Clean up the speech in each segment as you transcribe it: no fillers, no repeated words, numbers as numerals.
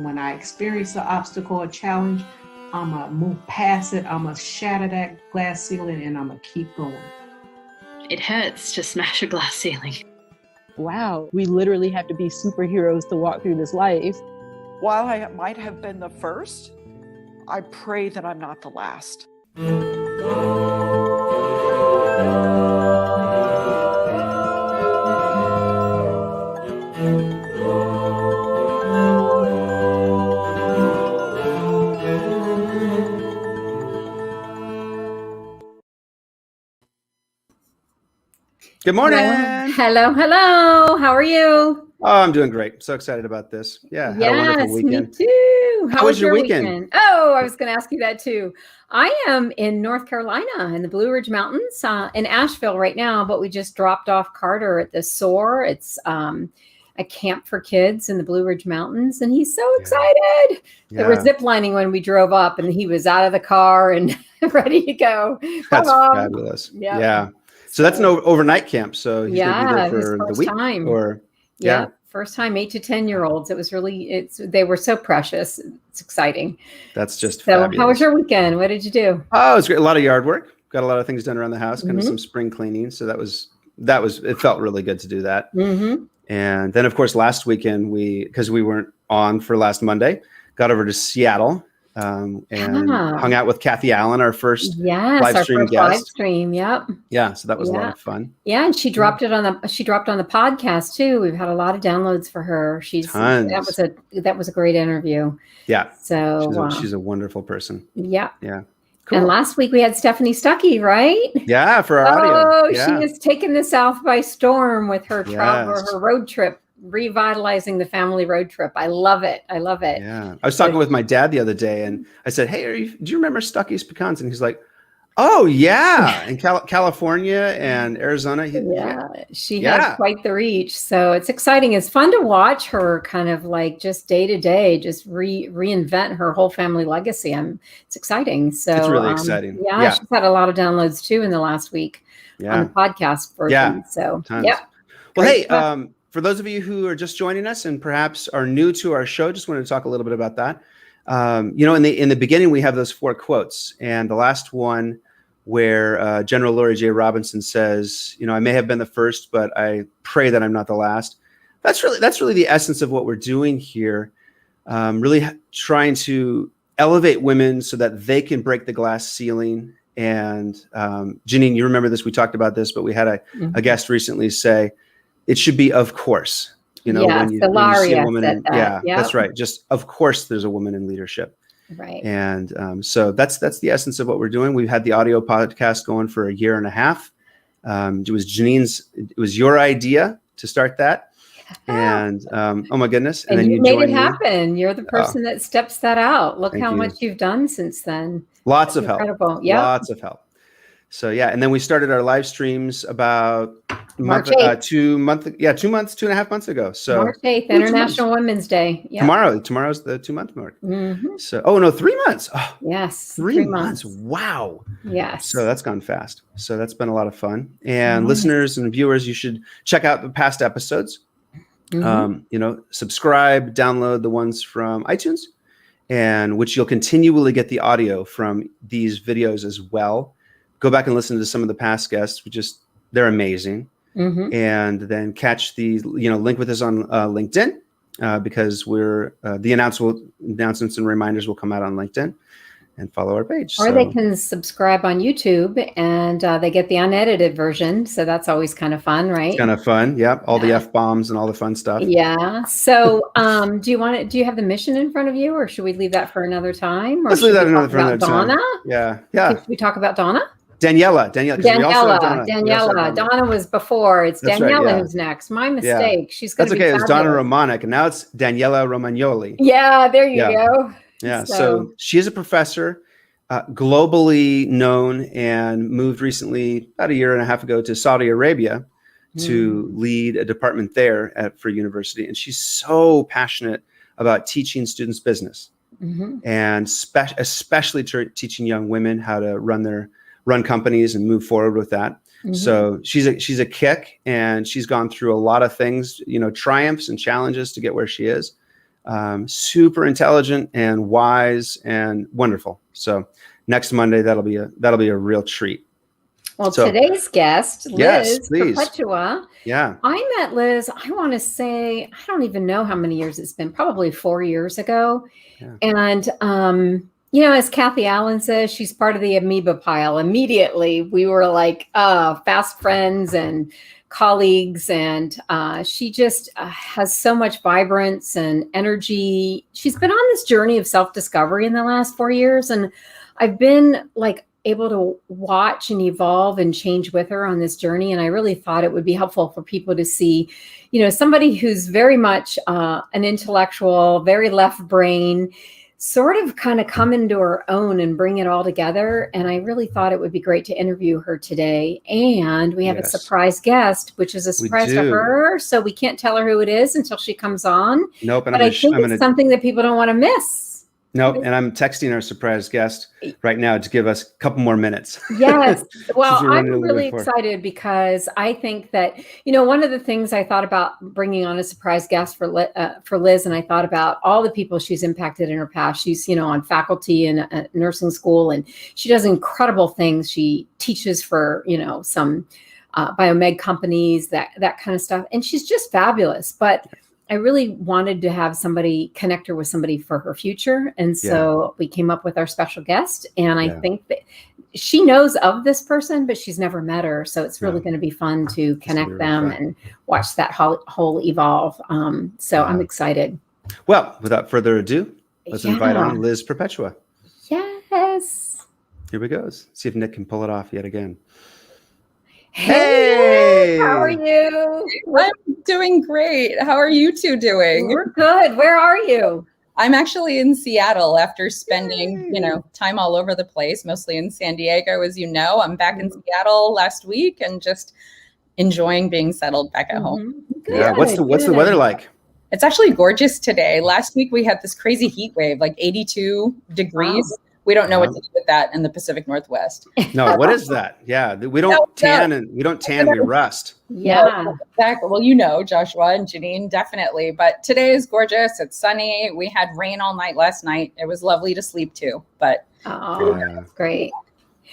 When I experience an obstacle or challenge, I'm going to move past it. I'm going to shatter that glass ceiling and I'm going to keep going. It hurts to smash a glass ceiling. Wow, we literally have to be superheroes to walk through this life. While I might have been the first, I pray that I'm not the last. Good morning. Hello. How are you? Oh, I'm doing great. So excited about this. Yeah, had a wonderful weekend. Me too. How was your weekend? Oh, I was going to ask you that too. I am in North Carolina in the Blue Ridge Mountains in Asheville right now, but we just dropped off Carter at the SOAR. It's a camp for kids in the Blue Ridge Mountains, and he's so excited. They were ziplining when we drove up, and he was out of the car and ready to go. That's fabulous. Yeah. So that's an overnight camp. So he's going to be there for the week. Time. Or first time, 8 to 10-year-olds. It was really, they were so precious. It's exciting. That's just so. Fabulous. How was your weekend? What did you do? Oh, it was great. A lot of yard work. Got a lot of things done around the house. Kind of some spring cleaning. So that was. It felt really good to do that. And then, of course, last weekend because we weren't on for last Monday, got over to Seattle. And hung out with Kathy Allen, our first live stream guest. Live stream, yep. Yeah, so that was a lot of fun. Yeah, and she dropped it on the podcast too. We've had a lot of downloads for her. That was a great interview. Yeah. So she's a wonderful person. Yeah. Yeah. Cool. And last week we had Stephanie Stuckey, right? Yeah, for our audio. Oh, she has taken the South by storm with her travel, her road trip. Revitalizing the family road trip. I love it. Yeah. I was talking with my dad the other day and I said, hey, do you remember Stuckey's Pecans? And he's like, oh yeah. In California and Arizona. She has quite the reach. So it's exciting. It's fun to watch her kind of like just day to day, just reinvent her whole family legacy. It's exciting. So it's really exciting. Yeah. She's had a lot of downloads too in the last week on the podcast version. Yeah. So Tons. Well, hey, for those of you who are just joining us and perhaps are new to our show, just wanted to talk a little bit about that. In the beginning, we have those 4 quotes, and the last one where General Laurie J. Robinson says, I may have been the first, but I pray that I'm not the last. That's really the essence of what we're doing here. Really trying to elevate women so that they can break the glass ceiling. And Janine, you remember this? We talked about this, but we had a guest recently say, it should be, of course, when you see a woman. That's right. Just, of course, there's a woman in leadership. Right. And so that's the essence of what we're doing. We've had the audio podcast going for a year and a half. It was your idea to start that. And oh my goodness. And then you made it happen. You're the person that steps that out. Look how much you've done since then. Lots of help. Incredible. Yeah. Lots of help. So and then we started our live streams about 2 and a half months ago. So March 8th, International Women's Day. Yeah. Tomorrow's the 2-month mark. So 3 months. Oh, yes. 3 months. Wow. Yes. So that's gone fast. So that's been a lot of fun. And listeners and viewers, you should check out the past episodes. Subscribe, download the ones from iTunes, and which you'll continually get the audio from these videos as well. Go back and listen to some of the past guests. They're amazing. And then catch the, link with us on LinkedIn because the announcements and reminders will come out on LinkedIn, and follow our page. Or they can subscribe on YouTube and they get the unedited version. So that's always kind of fun, right? It's kind of fun. Yep. All the F-bombs and all the fun stuff. Yeah. So do you have the mission in front of you, or should we leave that for another time? Let's leave that for another time. Donna? Yeah. Should we talk about Donna? Daniela. Donna was before. It's Daniela who's next. My mistake. Yeah. She's going to be fabulous. It's Donna Romanic, and now it's Daniela Romagnoli. Yeah, there you go. Yeah, so she is a professor, globally known, and moved recently, about a year and a half ago, to Saudi Arabia to lead a department there for university. And she's so passionate about teaching students business, and especially teaching young women how to run companies and move forward with that. So she's a kick, and she's gone through a lot of things, triumphs and challenges to get where she is. super intelligent and wise and wonderful. So next Monday, that'll be a real treat. Well, So, today's guest, yes, Liz please. Perpetua. Yeah. I met Liz, I want to say, I don't even know how many years it's been, probably 4 years ago. Yeah. And, as Kathy Allen says, she's part of the amoeba pile. Immediately, we were like fast friends and colleagues. And she just has so much vibrance and energy. She's been on this journey of self-discovery in the last 4 years. And I've been able to watch and evolve and change with her on this journey. And I really thought it would be helpful for people to see, somebody who's very much an intellectual, very left brain, sort of kind of come into her own and bring it all together. And I really thought it would be great to interview her today. And we have a surprise guest, which is a surprise to her. So we can't tell her who it is until she comes on. Nope. But I think it's something that people don't want to miss. Nope. And I'm texting our surprise guest right now to give us a couple more minutes. Yes. Well, I'm really excited because I think that, one of the things I thought about bringing on a surprise guest for Liz, and I thought about all the people she's impacted in her past. She's, on faculty in a nursing school, and she does incredible things. She teaches for, some biomed companies, that kind of stuff. And she's just fabulous. But I really wanted to have somebody connect her with somebody for her future. And so we came up with our special guest. And I think that she knows of this person, but she's never met her. So it's really going to be fun to connect them and watch that whole evolve. So I'm excited. Well, without further ado, let's invite on Liz Perpetua. Yes. Here we go. See if Nick can pull it off yet again. Hey, how are you? I'm doing great. How are you two doing? We're good. Where are you? I'm actually in Seattle after spending, time all over the place, mostly in San Diego, as you know. I'm back in Seattle last week and just enjoying being settled back at home. Good, yeah. What's the weather like? It's actually gorgeous today. Last week we had this crazy heat wave, 82 degrees. Wow. We don't know what to do with that in the Pacific Northwest. No, what is that? Yeah, we don't tan and we don't tan, we rust. Yeah, exactly. Well, Joshua and Janine, definitely. But today is gorgeous. It's sunny. We had rain all night last night. It was lovely to sleep too. But that's great.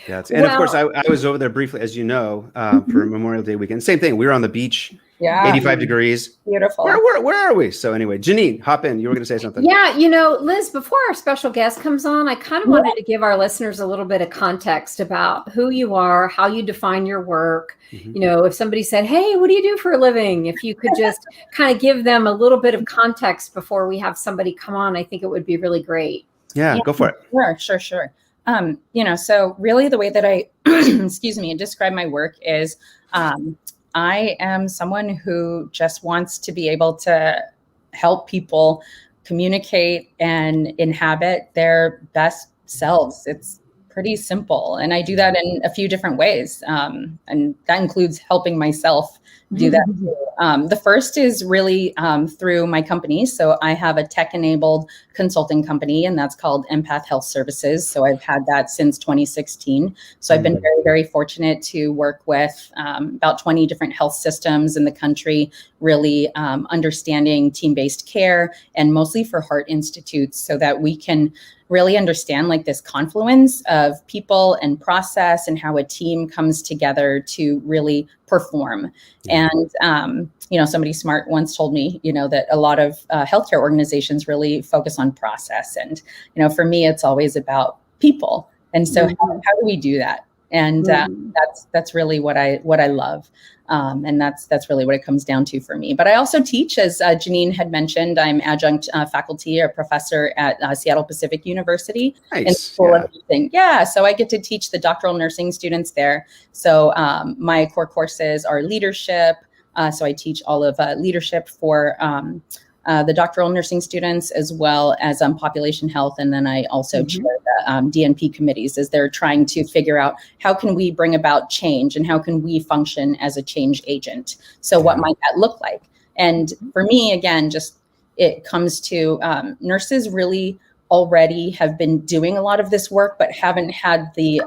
Yeah, and of course, I was over there briefly, as you know, for Memorial Day weekend. Same thing. We were on the beach. Yeah, 85 degrees. Beautiful. Where are we? So anyway, Janine, hop in. You were going to say something. Yeah, Liz, before our special guest comes on, I kind of wanted to give our listeners a little bit of context about who you are, how you define your work. Mm-hmm. If somebody said, hey, what do you do for a living? If you could just kind of give them a little bit of context before we have somebody come on, I think it would be really great. Yeah, go for it. Sure. So really the way that I, describe my work is, I am someone who just wants to be able to help people communicate and inhabit their best selves. It's pretty simple. And I do that in a few different ways. And that includes helping myself do that too. The first is really through my company. So I have a tech-enabled consulting company, and that's called Empath Health Services. So I've had that since 2016. So I've been very, very fortunate to work with about 20 different health systems in the country, really understanding team-based care, and mostly for heart institutes, so that we can really understand this confluence of people and process and how a team comes together to really perform. And, somebody smart once told me, that a lot of healthcare organizations really focus on process. And, for me, it's always about people. And so how do we do that? And that's really what I love. And that's really what it comes down to for me. But I also teach, as Janine had mentioned, I'm adjunct faculty or professor at Seattle Pacific University in the School of Nursing. Yeah, so I get to teach the doctoral nursing students there. So my core courses are leadership. So I teach all of leadership for the doctoral nursing students, as well as population health. And then I also chair the DNP committees as they're trying to figure out how can we bring about change and how can we function as a change agent. So what might that look like? And for me, again, it comes to nurses really already have been doing a lot of this work, but haven't had the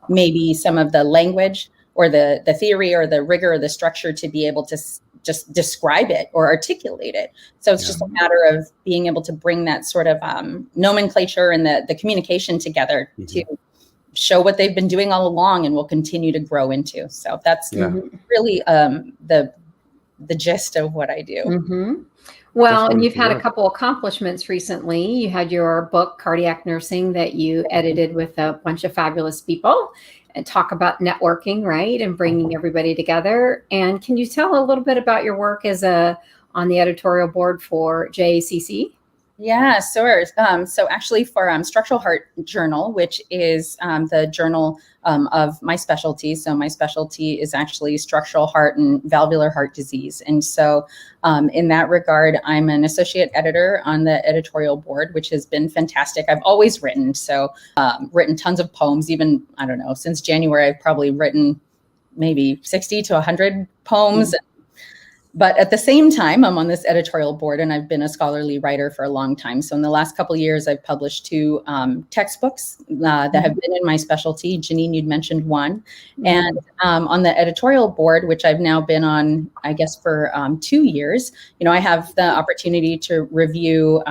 maybe some of the language or the theory or the rigor or the structure to be able to just describe it or articulate it. So it's just a matter of being able to bring that sort of nomenclature and the communication together to show what they've been doing all along and will continue to grow into. So that's really the gist of what I do. Well, and you've had a couple accomplishments recently. You had your book, Cardiac Nursing, that you edited with a bunch of fabulous people and talk about networking, right? And bringing everybody together. And can you tell a little bit about your work as on the editorial board for JACC? Yeah, sure. So actually for Structural Heart Journal, which is the journal of my specialty. So my specialty is actually structural heart and valvular heart disease. And so in that regard, I'm an associate editor on the editorial board, which has been fantastic. I've always written, so written tons of poems, even, I don't know, since January, I've probably written maybe 60 to 100 poems. But at the same time, I'm on this editorial board and I've been a scholarly writer for a long time. So in the last couple of years, I've published 2 textbooks that have been in my specialty. Janine, you'd mentioned one. And on the editorial board, which I've now been on, I guess, for 2 years, I have the opportunity to review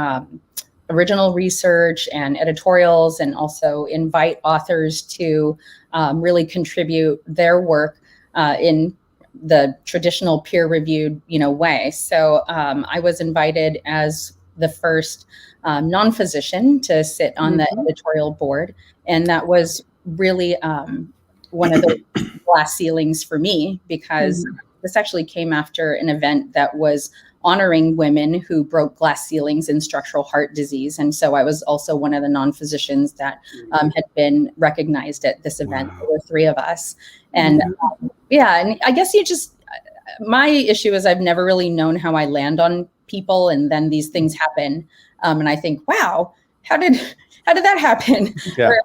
original research and editorials and also invite authors to really contribute their work in the traditional peer-reviewed, way. So I was invited as the first non-physician to sit on the editorial board, and that was really one of the glass ceilings for me, because this actually came after an event that was honoring women who broke glass ceilings in structural heart disease. And so I was also one of the non-physicians that had been recognized at this event. There were 3 of us. And and I guess my issue is I've never really known how I land on people, and then these things happen. And I think, wow, how did that happen? Yeah. Or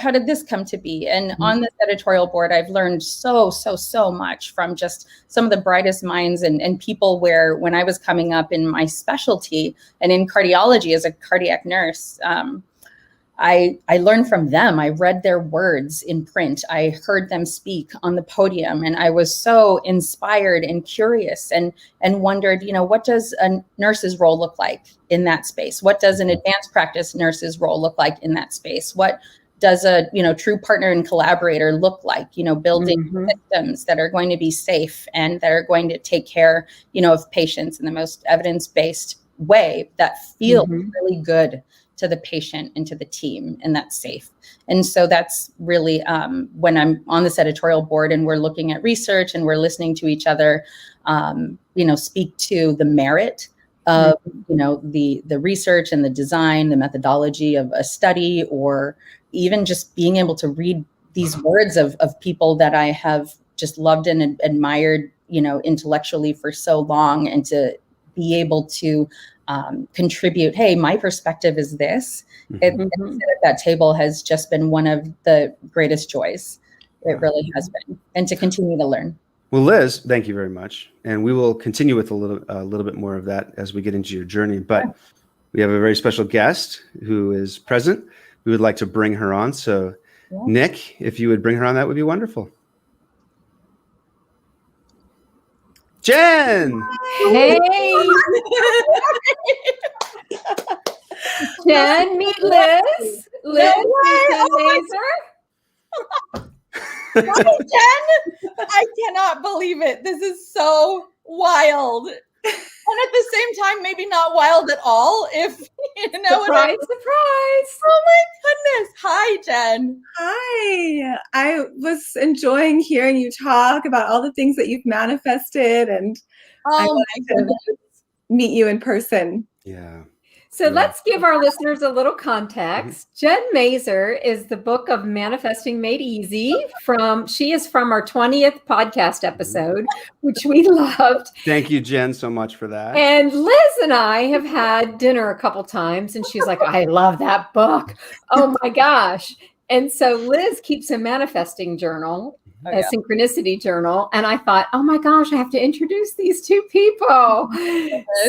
how did this come to be? And on this editorial board, I've learned so much from just some of the brightest minds and people where when I was coming up in my specialty and in cardiology as a cardiac nurse, I learned from them. I read their words in print. I heard them speak on the podium, and I was so inspired and curious and wondered, what does a nurse's role look like in that space? What does an advanced practice nurse's role look like in that space? What does a, true partner and collaborator look like, building systems that are going to be safe and that are going to take care, of patients in the most evidence-based way that feels really good to the patient and to the team, and that's safe. And so that's really when I'm on this editorial board and we're looking at research and we're listening to each other, speak to the merit of, the research and the design, the methodology of a study, or even just being able to read these words of people that I have just loved and admired, intellectually for so long, and to be able to contribute, hey, my perspective is this. And sit at that table has just been one of the greatest joys. It really has been, and to continue to learn. Well, Liz, thank you very much, and we will continue with a little bit more of that as we get into your journey. But we have a very special guest who is present. We would like to bring her on. So, Nick, if you would bring her on, that would be wonderful. Jenn! Hey! Jenn, meet Liz. Liz, Jenn Mazer. Hi, Jenn! I cannot believe it. This is so wild. And at the same time, maybe not wild at all, if you know what I mean. Surprise! Oh my goodness. Hi, Jenn. Hi. I was enjoying hearing you talk about all the things that you've manifested, and I wanted to meet you in person. Yeah. So let's give our listeners a little context. Jenn Mazer is the book of Manifesting Made Easy. She is from our 20th podcast episode, which we loved. Thank you, Jenn, so much for that. And Liz and I have had dinner a couple times, and she's like, I love that book. Oh my gosh. And so Liz keeps a manifesting journal, a synchronicity journal. And I thought, oh my gosh, I have to introduce these 2 people.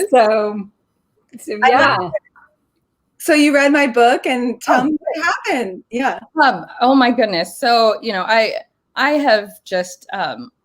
So yeah. So you read my book, and tell me what happened. Yeah. Oh my goodness. So, I have just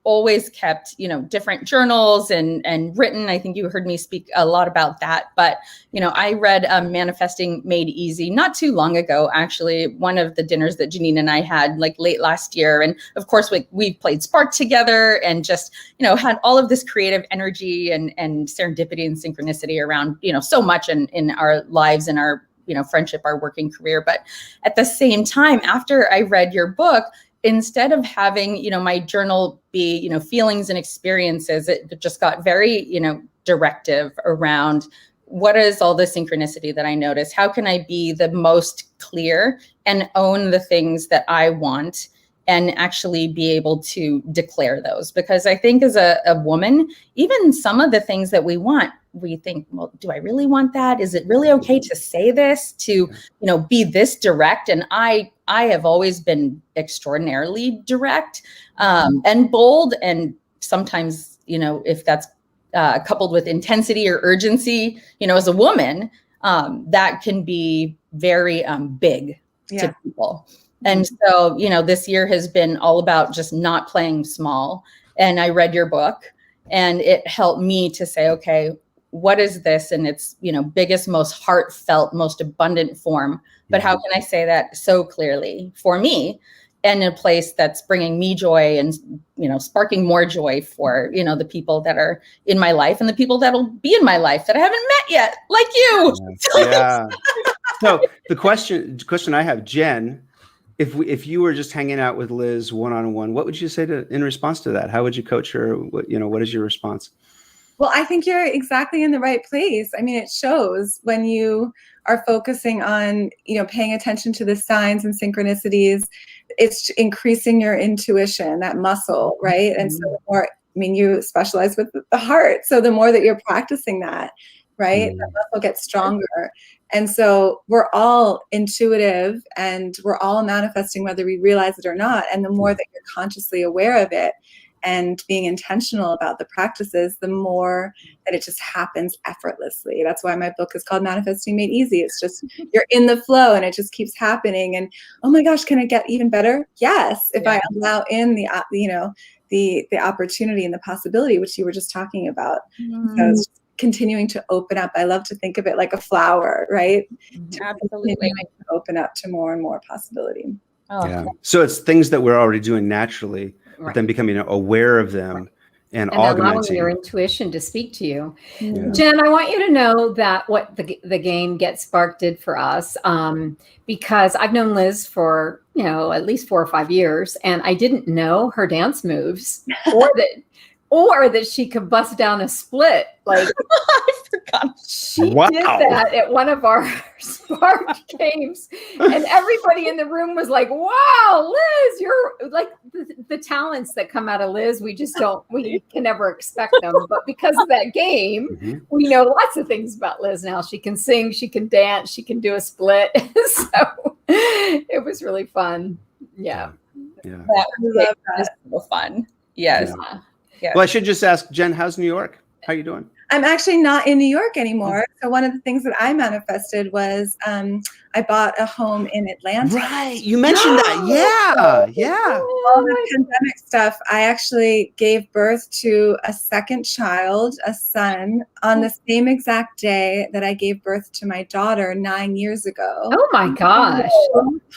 always kept, different journals and written. I think you heard me speak a lot about that. But, I read Manifesting Made Easy not too long ago, actually, one of the dinners that Janine and I had like late last year. And of course, we played Spark together and just, had all of this creative energy and serendipity and synchronicity around, so much in our lives and our, friendship, our working career. But at the same time, after I read your book, instead of having, my journal be, feelings and experiences, it just got very, directive around what is all the synchronicity that I notice? How can I be the most clear and own the things that I want and actually be able to declare those? Because I think as a woman, even some of the things that we want, we think, well, do I really want that? Is it really okay to say this, to, be this direct? And I have always been extraordinarily direct and bold. And sometimes, if that's coupled with intensity or urgency, as a woman, that can be very big to people. And so, this year has been all about just not playing small. And I read your book and it helped me to say, okay, what is this in its, biggest, most heartfelt, most abundant form? But how can I say that so clearly for me and in a place that's bringing me joy and, sparking more joy for, the people that are in my life and the people that'll be in my life that I haven't met yet, like you. Yeah. So the question I have, Jen, if you were just hanging out with Liz one-on-one, what would you say in response to that? How would you coach her? What is your response? Well, I think you're exactly in the right place. I mean, it shows when you are focusing on, paying attention to the signs and synchronicities, it's increasing your intuition, that muscle, right? And so the more, you specialize with the heart. So the more that you're practicing that, right, the muscle gets stronger. And so we're all intuitive and we're all manifesting whether we realize it or not. And the more that you're consciously aware of it, and being intentional about the practices, the more that it just happens effortlessly. That's why my book is called Manifesting Made Easy. It's just, you're in the flow and it just keeps happening. And, oh my gosh, can it get even better? Yes. If I allow in the opportunity and the possibility, which you were just talking about. So it's continuing to open up. I love to think of it like a flower, right? Absolutely. To open up to more and more possibility. Oh. Yeah. So it's things that we're already doing naturally, but then becoming aware of them and allowing augmenting your intuition to speak to you. Yeah. Jen, I want you to know that what the game Get Sparked did for us, because I've known Liz for, at least 4 or 5 years, and I didn't know her dance moves or that she could bust down a split. Like, I forgot. She did that at one of our Spark games. And everybody in the room was like, wow, Liz, you're like the talents that come out of Liz. We can never expect them. But because of that game, we know lots of things about Liz now. She can sing, she can dance, she can do a split. So it was really fun. Yeah. That was so fun. Yes. Yeah. Well, I should just ask, Jen, how's New York? How you doing? I'm actually not in New York anymore. So one of the things that I manifested was I bought a home in Atlanta. Right. You mentioned that. Yeah. All the pandemic stuff. I actually gave birth to a second child, a son, on the same exact day that I gave birth to my daughter 9 years ago. Oh my gosh.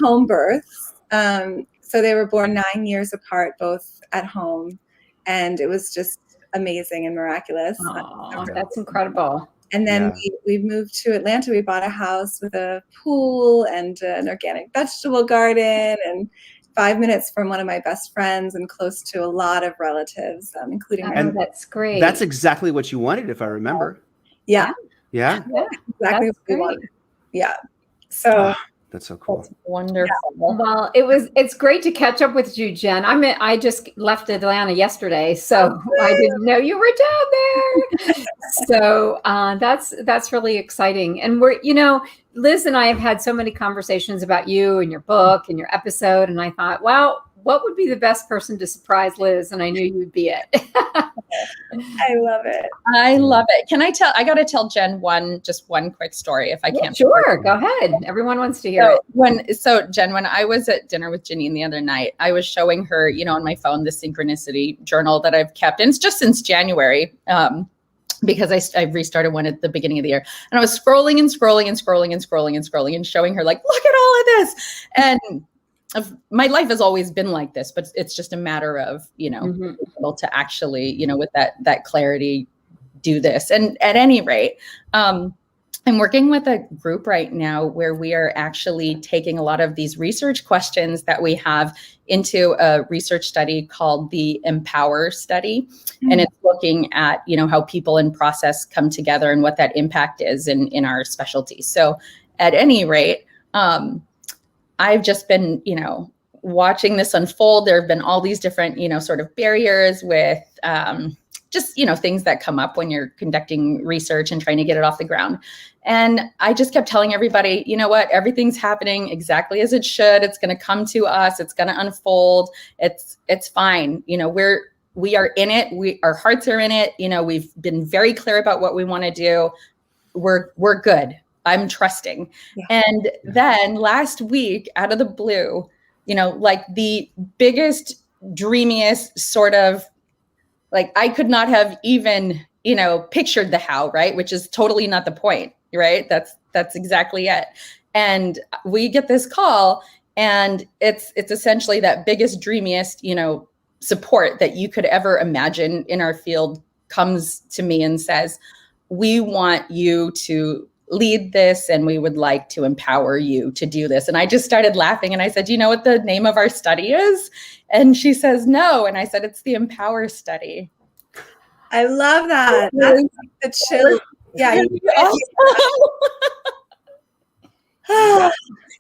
Home births. So they were born 9 years apart, both at home. And it was just amazing and miraculous. Oh, that's incredible. And then we moved to Atlanta. We bought a house with a pool and an organic vegetable garden and 5 minutes from one of my best friends and close to a lot of relatives, including my that's great. That's exactly what you wanted, if I remember. Yeah. Exactly what we wanted. Yeah. So that's so cool. That's wonderful. Yeah. Well, it's great to catch up with you, Jen. I just left Atlanta yesterday, so I didn't know you were down there. So that's really exciting. And we're, Liz and I have had so many conversations about you and your book and your episode. And I thought, well, what would be the best person to surprise Liz? And I knew you would be it. I love it. I love it. I got to tell Jenn just one quick story if I can. Sure. Go ahead. Everyone wants to hear it. So Jenn, when I was at dinner with Janine the other night, I was showing her, on my phone, the synchronicity journal that I've kept. And it's just since January, because I restarted one at the beginning of the year, and I was scrolling and showing her like, look at all of this. And my life has always been like this, but it's just a matter of, being able to actually, with that clarity, do this. And at any rate, I'm working with a group right now where we are actually taking a lot of these research questions that we have into a research study called the Empower study. And it's looking at, how people and process come together and what that impact is in our specialty. So at any rate, I've just been, watching this unfold. There have been all these different, sort of barriers with just, things that come up when you're conducting research and trying to get it off the ground. And I just kept telling everybody, you know what, everything's happening exactly as it should. It's going to come to us. It's going to unfold. It's fine. We are in it. Our hearts are in it. We've been very clear about what we want to do. We're good. I'm trusting. Yeah. And then last week, out of the blue, like the biggest, dreamiest sort of, like, I could not have even, pictured the how, right? Which is totally not the point, right? That's exactly it. And we get this call, and it's essentially that biggest, dreamiest, support that you could ever imagine in our field comes to me and says, we want you to lead this, and we would like to empower you to do this. And I just started laughing, and I said, you know what the name of our study is? And she says, no. And I said, it's the Empower study. I love that. That's like the chill. Yeah. So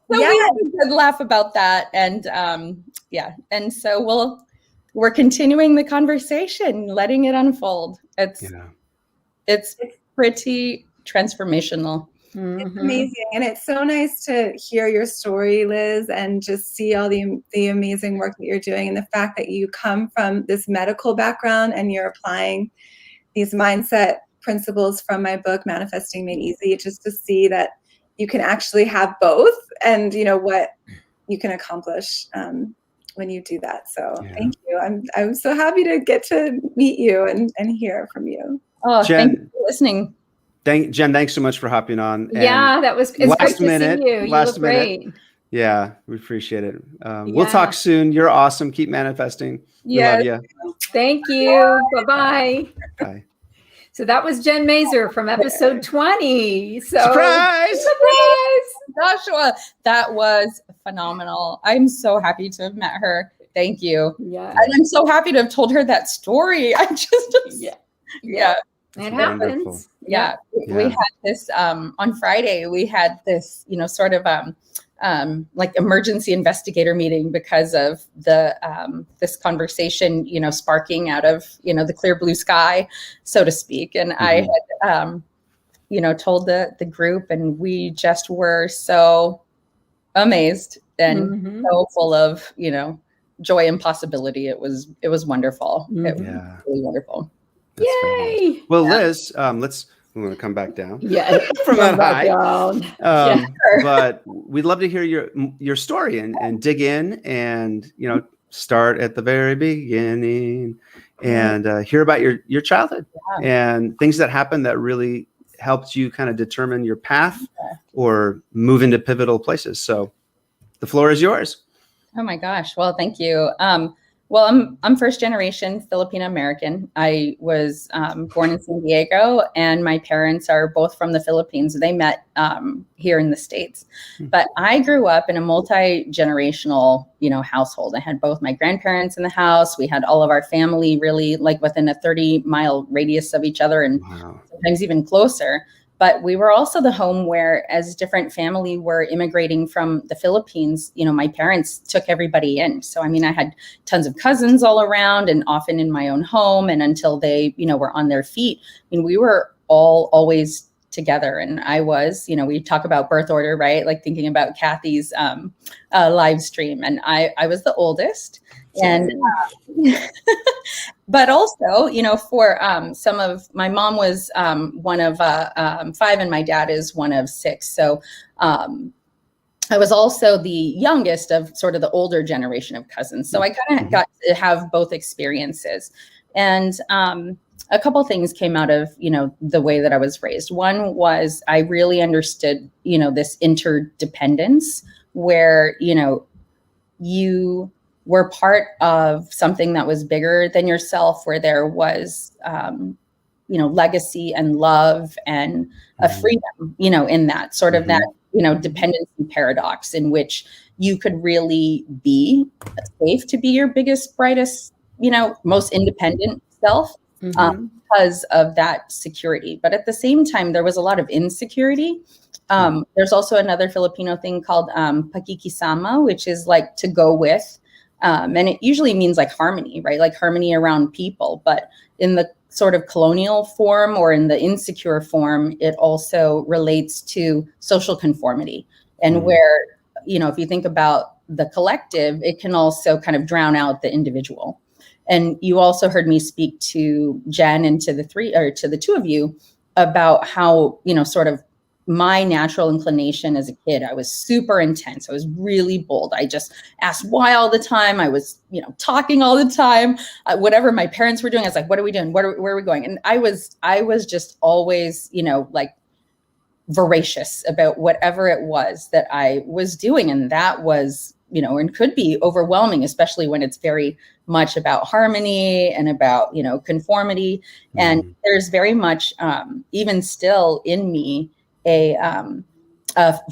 we had a good laugh about that. And and so we're continuing the conversation, letting it unfold. It's pretty transformational. It's amazing. And it's so nice to hear your story, Liz, and just see all the amazing work that you're doing, and the fact that you come from this medical background and you're applying these mindset principles from my book, Manifesting Made Easy, just to see that you can actually have both, and what you can accomplish when you do that. So thank you. I'm so happy to get to meet you and hear from you. Oh, Jenn, thank you for listening. Jenn, thanks so much for hopping on. Yeah, it's great to see you. You Last look great. Yeah, we appreciate it. We'll talk soon. You're awesome. Keep manifesting. Yeah. We love you. Thank you. Bye-bye. Bye. So that was Jenn Mazer from episode 20. So Surprise! Joshua, that was phenomenal. I'm so happy to have met her. Thank you. Yeah. And I'm so happy to have told her that story. I just yeah. It happens. Yeah. We had this on Friday. We had this, sort of like emergency investigator meeting because of the this conversation, sparking out of the clear blue sky, so to speak. And I had told the group, and we just were so amazed and so full of joy and possibility. It was wonderful. It was really wonderful. That's Yay! fantastic. Well, Liz, I'm going to come back down. Yeah, from that high. But we'd love to hear your story and dig in and start at the very beginning and hear about your childhood and things that happened that really helped you kind of determine your path or move into pivotal places. So the floor is yours. Oh my gosh! Well, thank you. Well, I'm first generation Filipino American. I was born in San Diego, and my parents are both from the Philippines. They met here in the States. But I grew up in a multi-generational, household. I had both my grandparents in the house. We had all of our family really like within a 30-mile radius of each other, and sometimes even closer. But we were also the home where, as different family were immigrating from the Philippines, my parents took everybody in. So, I had tons of cousins all around and often in my own home. And until they, were on their feet, we were all always together. And I was, we talk about birth order, right? Like thinking about Kathy's live stream, and I was the oldest. And but also, for some of my mom was one of 5, and my dad is one of 6. So I was also the youngest of sort of the older generation of cousins. So I kind of got to have both experiences. And a couple things came out of, the way that I was raised. One was I really understood, this interdependence where, you were part of something that was bigger than yourself, where there was, legacy and love and a freedom, in that sort of that, dependency paradox in which you could really be safe to be your biggest, brightest, most independent self because of that security. But at the same time, there was a lot of insecurity. There's also another Filipino thing called pakikisama, which is like to go with. And it usually means like harmony, right? Like harmony around people. But in the sort of colonial form or in the insecure form, it also relates to social conformity. And where, if you think about the collective, it can also kind of drown out the individual. And you also heard me speak to Jenn and to the two of you about how, sort of my natural inclination as a kid, I was super intense. I was really bold. I just asked why all the time. I was, talking all the time. Whatever my parents were doing, I was like, what are we doing? Where are we going? And I was just always, like voracious about whatever it was that I was doing. And that was, and could be overwhelming, especially when it's very much about harmony and about, conformity. And there's very much, even still in me, a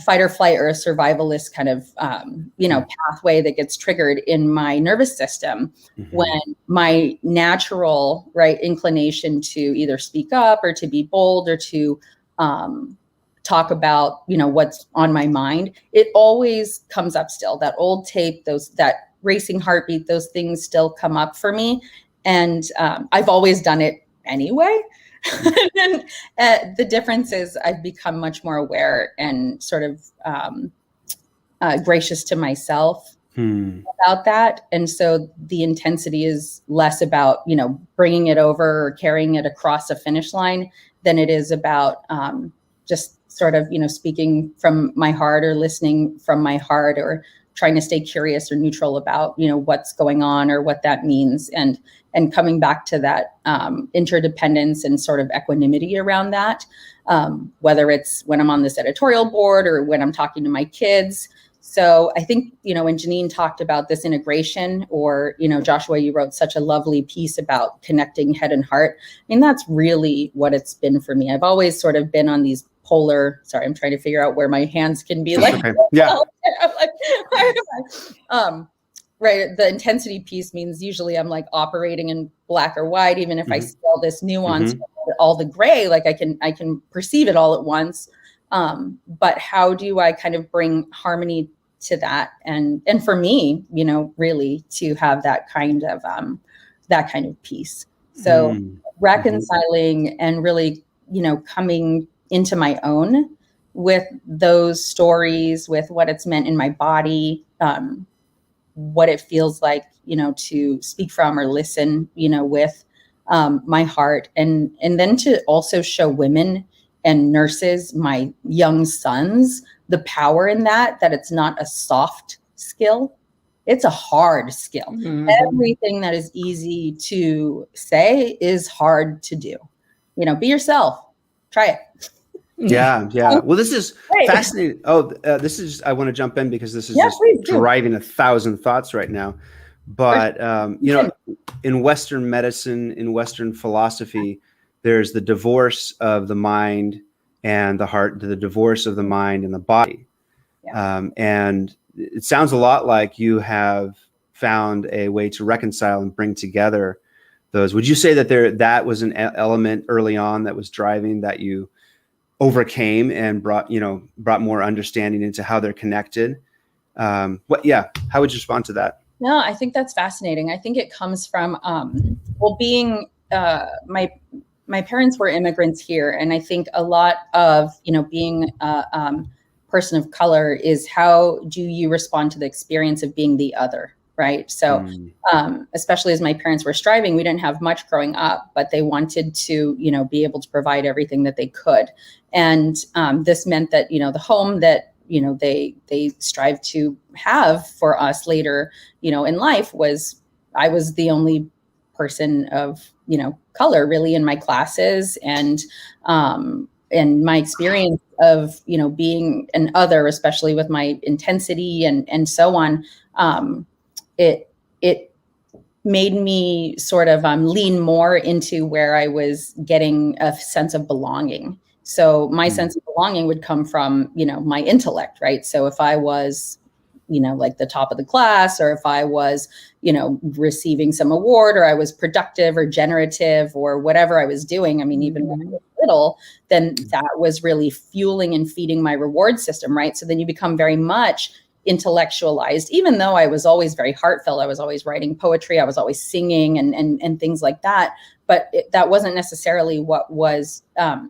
fight or flight or a survivalist kind of, pathway that gets triggered in my nervous system when my natural inclination to either speak up or to be bold or to talk about, what's on my mind, it always comes up still. That old tape, that racing heartbeat, those things still come up for me. And I've always done it anyway. And the difference is I've become much more aware and sort of gracious to myself about that. And so the intensity is less about, bringing it over or carrying it across a finish line than it is about just sort of, speaking from my heart or listening from my heart or trying to stay curious or neutral about, what's going on or what that means. And coming back to that interdependence and sort of equanimity around that, whether it's when I'm on this editorial board or when I'm talking to my kids. So I think, when Janine talked about this integration, or, Joshua, you wrote such a lovely piece about connecting head and heart. I mean, that's really what it's been for me. I've always sort of been on these polar, sorry, I'm trying to figure out where my hands can be like, okay. Yeah. Right. The intensity piece means usually I'm like operating in black or white, even if I see all this nuance, all the gray, like I can perceive it all at once. But how do I kind of bring harmony to that? And for me, really to have that kind of peace. So reconciling and really, coming into my own with those stories, with what it's meant in my body, what it feels like, to speak from or listen, with my heart. And then to also show women and nurses, my young sons, the power in that it's not a soft skill. It's a hard skill. Everything that is easy to say is hard to do. Be yourself. Try it. Yeah. Well, this is fascinating. I want to jump in because this is just driving 1,000 thoughts right now. But, in Western medicine, in Western philosophy, there's the divorce of the mind and the heart, the divorce of the mind and the body. Yeah. And it sounds a lot like you have found a way to reconcile and bring together those. Would you say that that was an element early on that was driving, that you overcame and brought more understanding into how they're connected? How would you respond to that? No, I think that's fascinating. I think it comes from being my parents were immigrants here, and I think a lot of, being a person of color is, how do you respond to the experience of being the other, right? So especially as my parents were striving, we didn't have much growing up, but they wanted to, be able to provide everything that they could. And this meant that, the home that, they strive to have for us later, in life I was the only person of, color really in my classes, and my experience of, being an other, especially with my intensity and so on, it made me sort of lean more into where I was getting a sense of belonging. So my sense of belonging would come from, my intellect, right? So if I was, like the top of the class, or if I was, receiving some award, or I was productive or generative or whatever I was doing, I mean, even when I was little, then that was really fueling and feeding my reward system, right? So then you become very much intellectualized, even though I was always very heartfelt. I was always writing poetry. I was always singing and things like that. But that wasn't necessarily what was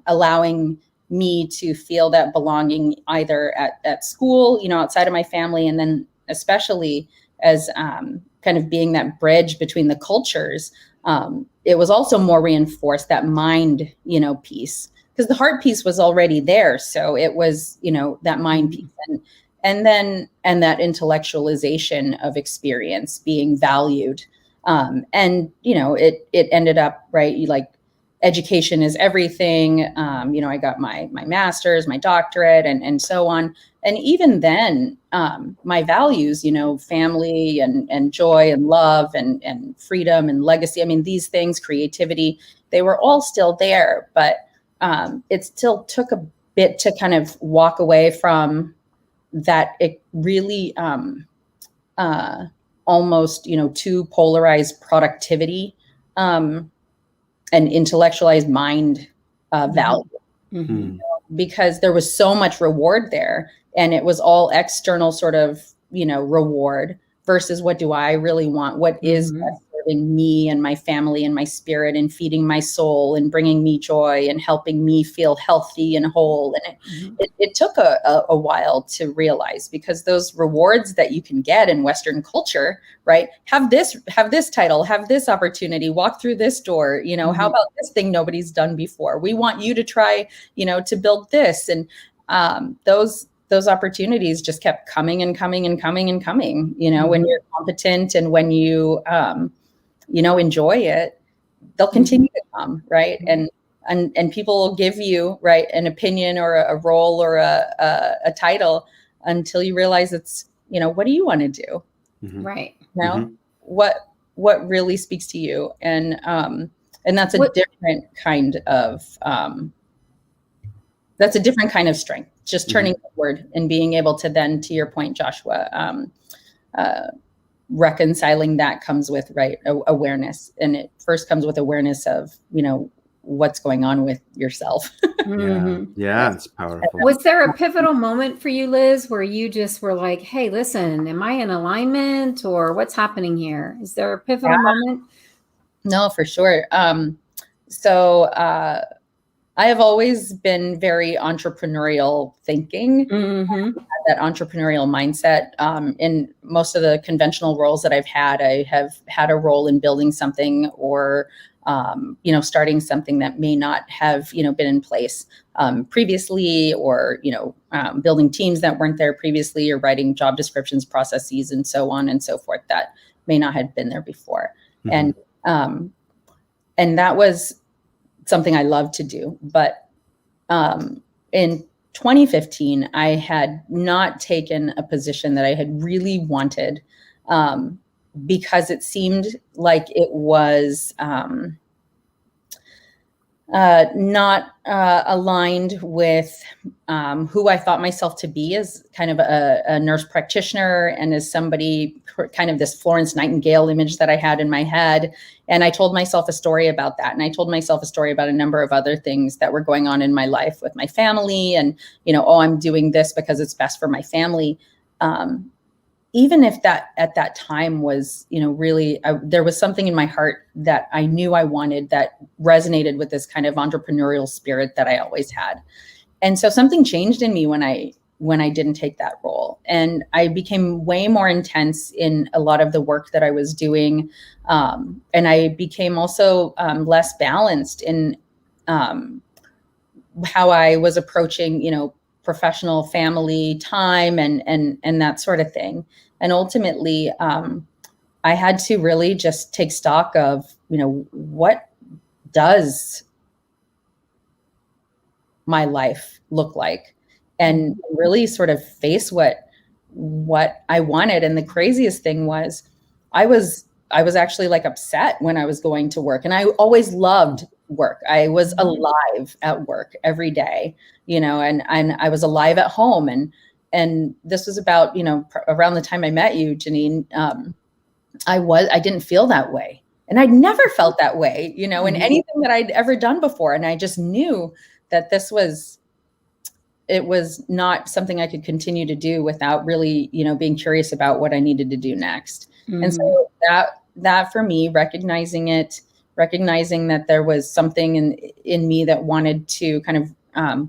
allowing me to feel that belonging either at school, outside of my family, and then especially as kind of being that bridge between the cultures. It was also more reinforced, that mind, piece, because the heart piece was already there. So it was, that mind piece, and that intellectualization of experience being valued. And, it ended up, right, education is everything. I got my master's, my doctorate, and so on. And even then, my values, family and joy and love and freedom and legacy, I mean, these things, creativity, they were all still there, but it still took a bit to kind of walk away from that. It really almost, too polarized Productivity and intellectualized mind value, because there was so much reward there, and it was all external sort of, reward, versus what do I really want? What is best serving me and my family and my spirit, and feeding my soul and bringing me joy and helping me feel healthy and whole. And it took a while to realize, because those rewards that you can get in Western culture, right? Have this title, have this opportunity, walk through this door, how about this thing nobody's done before? We want you to try, to build this. And those opportunities just kept coming and coming and coming and coming, when you're competent and when you, enjoy it, they'll continue to come. Right. And people will give you, right, an opinion or a role or a title, until you realize it's, what do you want to do? Right. What really speaks to you? And that's a different kind of, strength, just turning forward and being able to then, to your point, Joshua, reconciling that comes with, right, awareness. And it first comes with awareness of, what's going on with yourself. Yeah, it's powerful. Was there a pivotal moment for you, Liz, where you just were like, hey, listen, am I in alignment, or what's happening here? Is there a pivotal moment? No, for sure. So I have always been very entrepreneurial thinking, that entrepreneurial mindset. In most of the conventional roles that I've had, I have had a role in building something, or starting something that may not have, been in place previously, or, building teams that weren't there previously, or writing job descriptions, processes, and so on and so forth that may not have been there before. And that was something I loved to do. But in 2015, I had not taken a position that I had really wanted, because it seemed like it was not aligned with who I thought myself to be as kind of a nurse practitioner, and as somebody, kind of this Florence Nightingale image that I had in my head. And I told myself a story about that. And I told myself a story about a number of other things that were going on in my life with my family, and, I'm doing this because it's best for my family. even if that at that time was, really, there was something in my heart that I knew I wanted that resonated with this kind of entrepreneurial spirit that I always had. And so something changed in me when I didn't take that role. And I became way more intense in a lot of the work that I was doing. And I became also less balanced in how I was approaching, professional, family, time, and that sort of thing. And ultimately, I had to really just take stock of, what does my life look like, and really sort of face what I wanted. And the craziest thing was, I was actually like upset when I was going to work, and I always loved work. I was alive at work every day, and I was alive at home. And this was about, around the time I met you, Janine. I didn't feel that way. And I'd never felt that way, in anything that I'd ever done before. And I just knew that it was not something I could continue to do without really, being curious about what I needed to do next. Mm-hmm. And so that for me, recognizing that there was something in me that wanted to kind of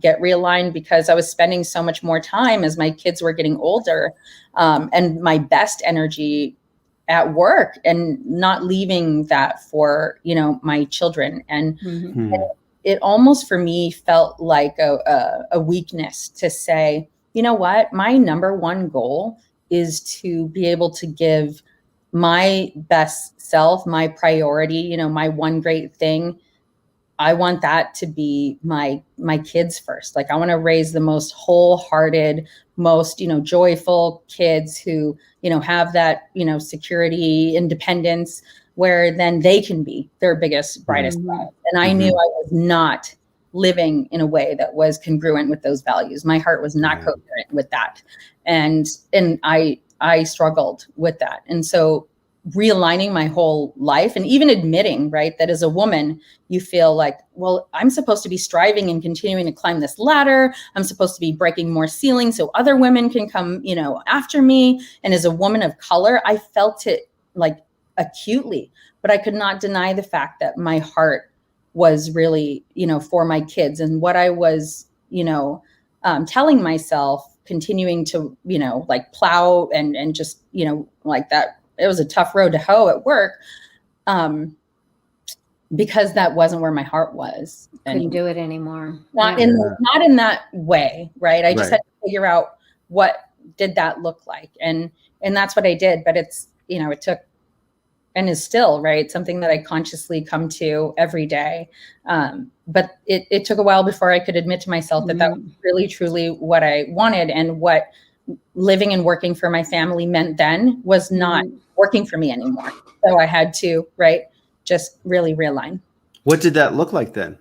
get realigned, because I was spending so much more time as my kids were getting older, and my best energy at work, and not leaving that for, my children. And, and it almost for me felt like a weakness to say, you know what, my number one goal is to be able to give my best self, my priority, my one great thing. I want that to be my kids first. Like, I want to raise the most wholehearted, most, joyful kids who, have that, security, independence, where then they can be their biggest, brightest love. And I knew I was not living in a way that was congruent with those values. My heart was not coherent with that. And I struggled with that. And so realigning my whole life, and even admitting, right, that as a woman, you feel like, well, I'm supposed to be striving and continuing to climb this ladder. I'm supposed to be breaking more ceilings so other women can come, after me. And as a woman of color, I felt it like acutely, but I could not deny the fact that my heart was really, for my kids, and what I was, telling myself, continuing to, like plow and just, like that. It was a tough road to hoe at work, because that wasn't where my heart was. Couldn't do it anymore. Not in that way, right? I just had to figure out what did that look like, and that's what I did. But it's, it took, and is still, right, something that I consciously come to every day. But it took a while before I could admit to myself that that was really, truly what I wanted, and what living and working for my family meant then was not working for me anymore. So I had to, right, just really realign. What did that look like then?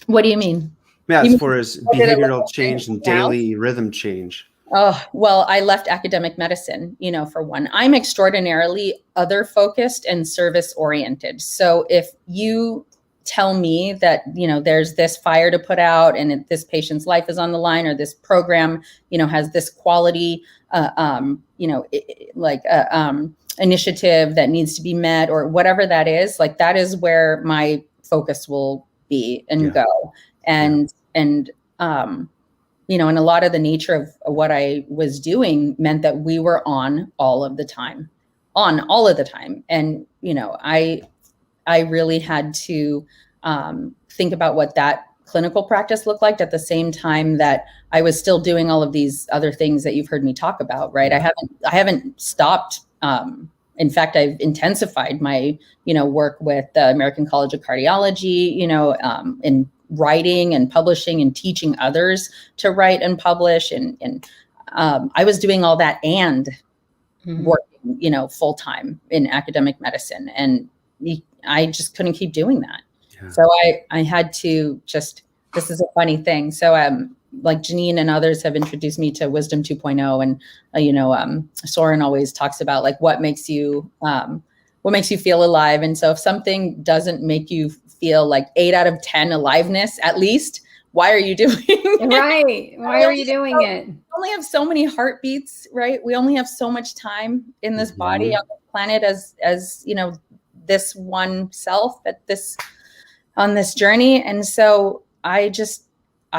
What do you mean? Yeah, as far as behavioral change and daily rhythm change. Oh, well, I left academic medicine, for one. I'm extraordinarily other focused and service oriented. So if you tell me that, there's this fire to put out, and this patient's life is on the line, or this program, has this quality, initiative that needs to be met, or whatever that is, like, that is where my focus will be and go. And and a lot of the nature of what I was doing meant that we were on all of the time. And, I really had to think about what that clinical practice looked like, at the same time that I was still doing all of these other things that you've heard me talk about, right? I haven't stopped. In fact, I've intensified my, work with the American College of Cardiology, in writing and publishing and teaching others to write and publish. And I was doing all that and working, full time in academic medicine. And I just couldn't keep doing that. Yeah. So I had to just, this is a funny thing. So like Janine and others have introduced me to Wisdom 2.0, and Soren always talks about like what makes you feel alive. And so if something doesn't make you feel like 8 out of 10 aliveness, at least, why are you doing it? Right. Why are you doing it? We only have so many heartbeats, right? We only have so much time in this body on the planet as you know, this one self on this journey. And so I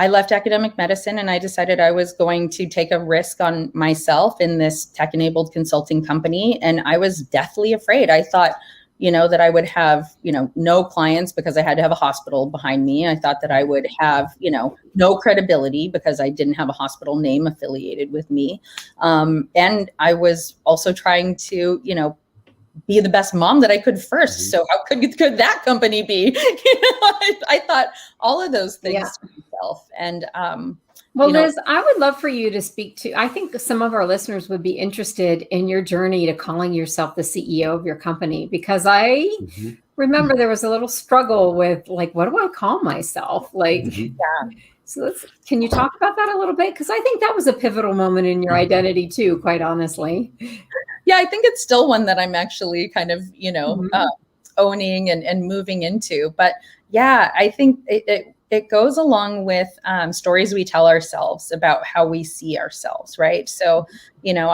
left academic medicine and I decided I was going to take a risk on myself in this tech-enabled consulting company. And I was deathly afraid. I thought, you know, that I would have, you know, no clients because I had to have a hospital behind me. I thought that I would have, you know, no credibility because I didn't have a hospital name affiliated with me. And I was also trying to, you know, be the best mom that I could first. So how could that company be? You know, I thought all of those things to myself. And well, you know, Liz, I would love for you to speak to, I think some of our listeners would be interested in your journey to calling yourself the CEO of your company, because I remember there was a little struggle with like, what do I call myself? Like, so can you talk about that a little bit? Because I think that was a pivotal moment in your identity too, quite honestly. Yeah, I think it's still one that I'm actually kind of, you know, owning and moving into. But yeah, I think it goes along with stories we tell ourselves about how we see ourselves, right? So, you know,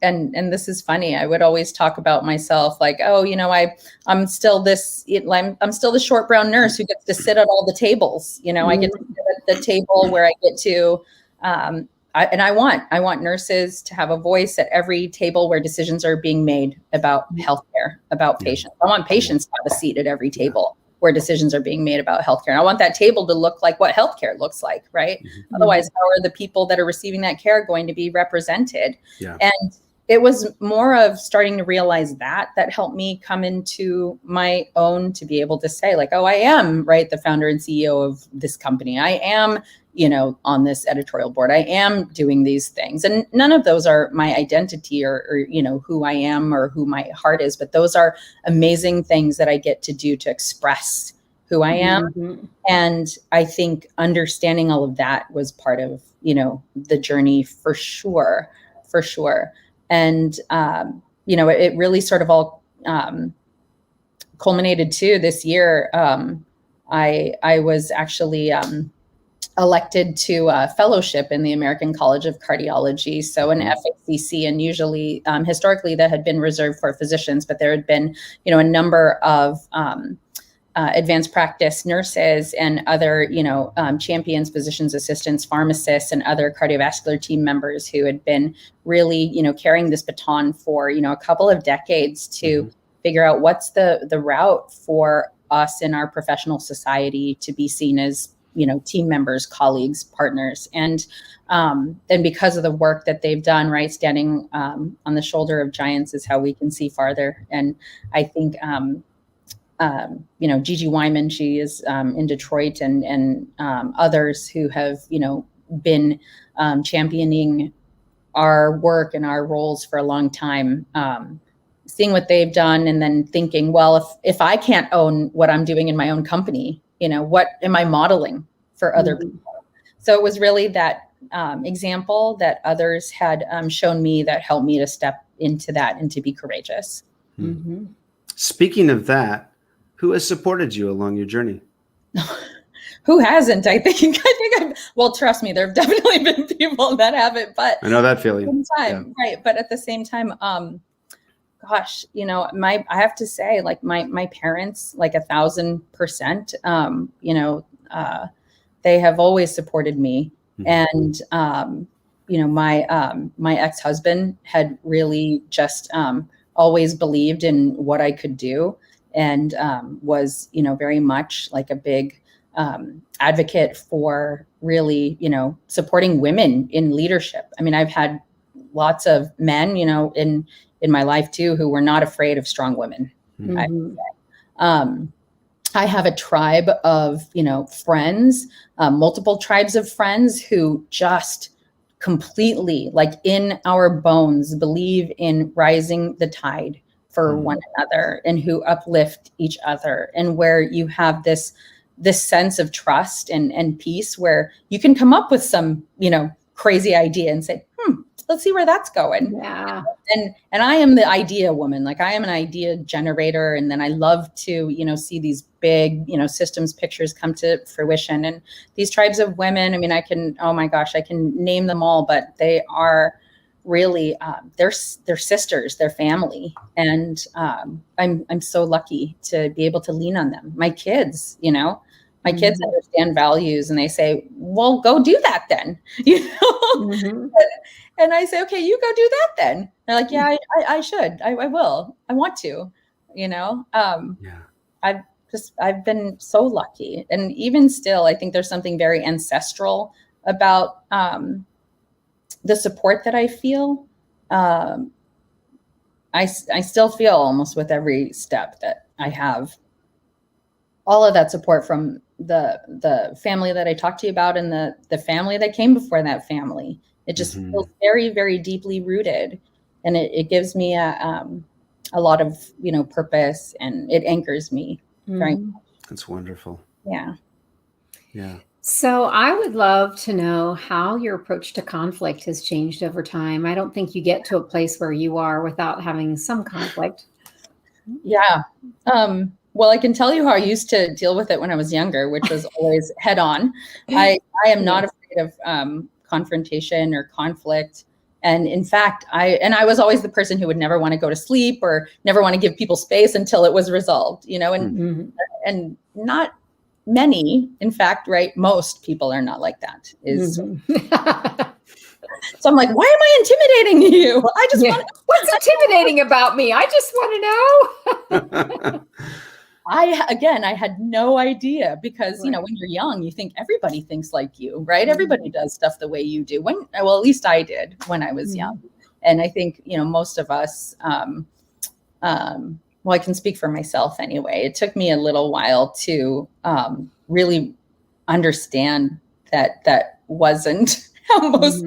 and this is funny. I would always talk about myself like, oh, you know, I'm still the short brown nurse who gets to sit at all the tables. You know, I get to sit at the table where I get to, I want nurses to have a voice at every table where decisions are being made about healthcare, about patients. I want patients to have a seat at every table where decisions are being made about healthcare. And I want that table to look like what healthcare looks like, right? Otherwise, how are the people that are receiving that care going to be represented? And it was more of starting to realize that helped me come into my own to be able to say like, oh, I am, right, the founder and CEO of this company. I am, you know, on this editorial board. I am doing these things. And none of those are my identity or, you know, who I am or who my heart is, but those are amazing things that I get to do to express who I am. And I think understanding all of that was part of, you know, the journey for sure. And, you know, it really sort of all culminated too this year. I was actually elected to a fellowship in the American College of Cardiology, so an FACC, and usually historically that had been reserved for physicians, but there had been, you know, a number of advanced practice nurses and other, you know, champions, physicians assistants, pharmacists, and other cardiovascular team members who had been really, you know, carrying this baton for, you know, a couple of decades to figure out what's the route for us in our professional society to be seen as, you know, team members, colleagues, partners. And because of the work that they've done, right, standing on the shoulder of giants is how we can see farther. And I think, you know, Gigi Wyman, she is in Detroit, and others who have, you know, been championing our work and our roles for a long time, seeing what they've done and then thinking, well, if I can't own what I'm doing in my own company, you know, what am I modeling for other people? So it was really that example that others had shown me that helped me to step into that and to be courageous. Speaking of that, who has supported you along your journey? Who hasn't? I think well, trust me, there have definitely been people that haven't, but I know that feeling. Right. But at the same time, gosh, you know, I have to say, like my parents, like 1,000%, you know, they have always supported me. And, you know, my ex-husband had really just always believed in what I could do, and was, you know, very much like a big advocate for really, you know, supporting women in leadership. I mean, I've had lots of men, you know, in my life too, who were not afraid of strong women. I have a tribe of, you know, friends, multiple tribes of friends who just completely, like in our bones, believe in rising the tide for one another, and who uplift each other, and where you have this sense of trust and peace, where you can come up with some, you know, crazy idea and say, see where that's going. Yeah. And I am the idea woman. Like, I am an idea generator. And then I love to, see these big, systems pictures come to fruition. And these tribes of women, I mean, oh my gosh, I can name them all, but they are really, they're sisters, they're family. And I'm so lucky to be able to lean on them. My kids, my kids understand values, and they say, well, go do that then, And I say, okay, you go do that then. They're like, yeah, I should. I will. I want to, I've been so lucky. And even still, I think there's something very ancestral about the support that I feel. I still feel almost with every step that I have all of that support from the family that I talked to you about, and the family that came before that family. It just feels very, very deeply rooted, and it gives me a lot of purpose, and it anchors me very much. That's wonderful. Yeah. So I would love to know how your approach to conflict has changed over time. I don't think you get to a place where you are without having some conflict. Yeah. Well, I can tell you how I used to deal with it when I was younger, which was always head on. I am not afraid of confrontation or conflict. And in fact, I was always the person who would never want to go to sleep or never want to give people space until it was resolved, and not many, in fact, right? Most people are not like that. So I'm like, why am I intimidating you? I just want what's intimidating about me? I just want to know. I had no idea, because, when you're young, you think everybody thinks like you, right? Everybody does stuff the way you do. At least I did when I was young. And I think, most of us, well, I can speak for myself anyway. It took me a little while to really understand that wasn't how most,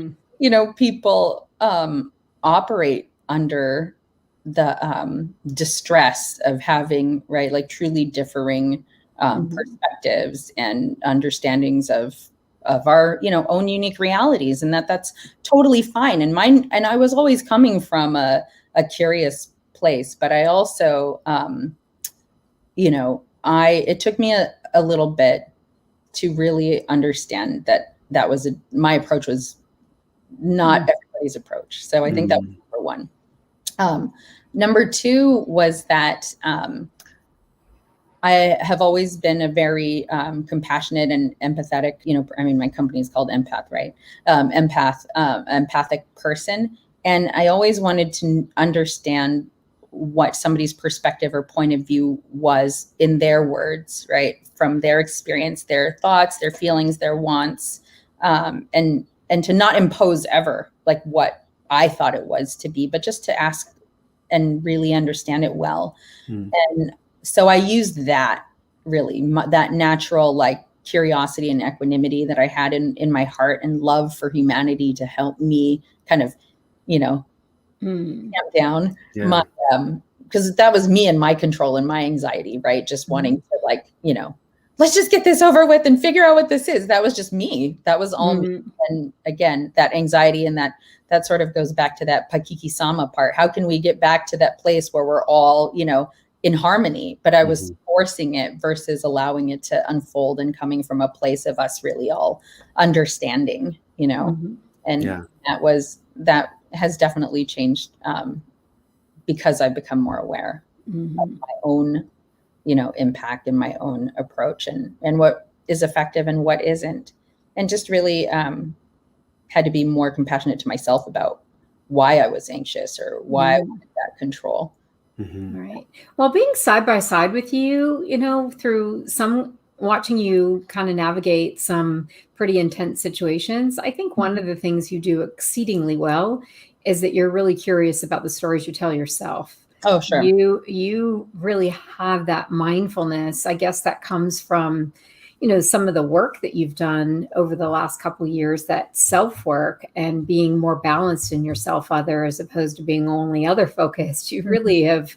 people operate under the distress of having, right, like truly differing perspectives and understandings of our own unique realities, and that's totally fine. And I was always coming from a curious place, but I also it took me a little bit to really understand that was my approach was not everybody's approach. So I think that was number one. Number two was that I have always been a very compassionate and empathetic, my company is called Empath, right? Empathic person. And I always wanted to understand what somebody's perspective or point of view was in their words, right? From their experience, their thoughts, their feelings, their wants, and to not impose ever like what I thought it was to be, but just to ask and really understand it well. And so I used that really, that natural like curiosity and equanimity that I had in my heart and love for humanity to help me kind of, tamp down my, because that was me and my control and my anxiety, right? Just wanting to like, let's just get this over with and figure out what this is. That was just me. That was all me. And again, that anxiety and that sort of goes back to that Pakiki Sama part. How can we get back to that place where we're all, in harmony? But I was forcing it versus allowing it to unfold and coming from a place of us really all understanding, and that has definitely changed because I've become more aware of my own, impact and my own approach and what is effective and what isn't. And just really had to be more compassionate to myself about why I was anxious or why I wanted that control. Right. Well, being side by side with you, through watching you kind of navigate some pretty intense situations, I think one of the things you do exceedingly well is that you're really curious about the stories you tell yourself. Oh, sure. You really have that mindfulness. I guess that comes from, some of the work that you've done over the last couple of years, that self-work and being more balanced in your self-other as opposed to being only other focused. You really have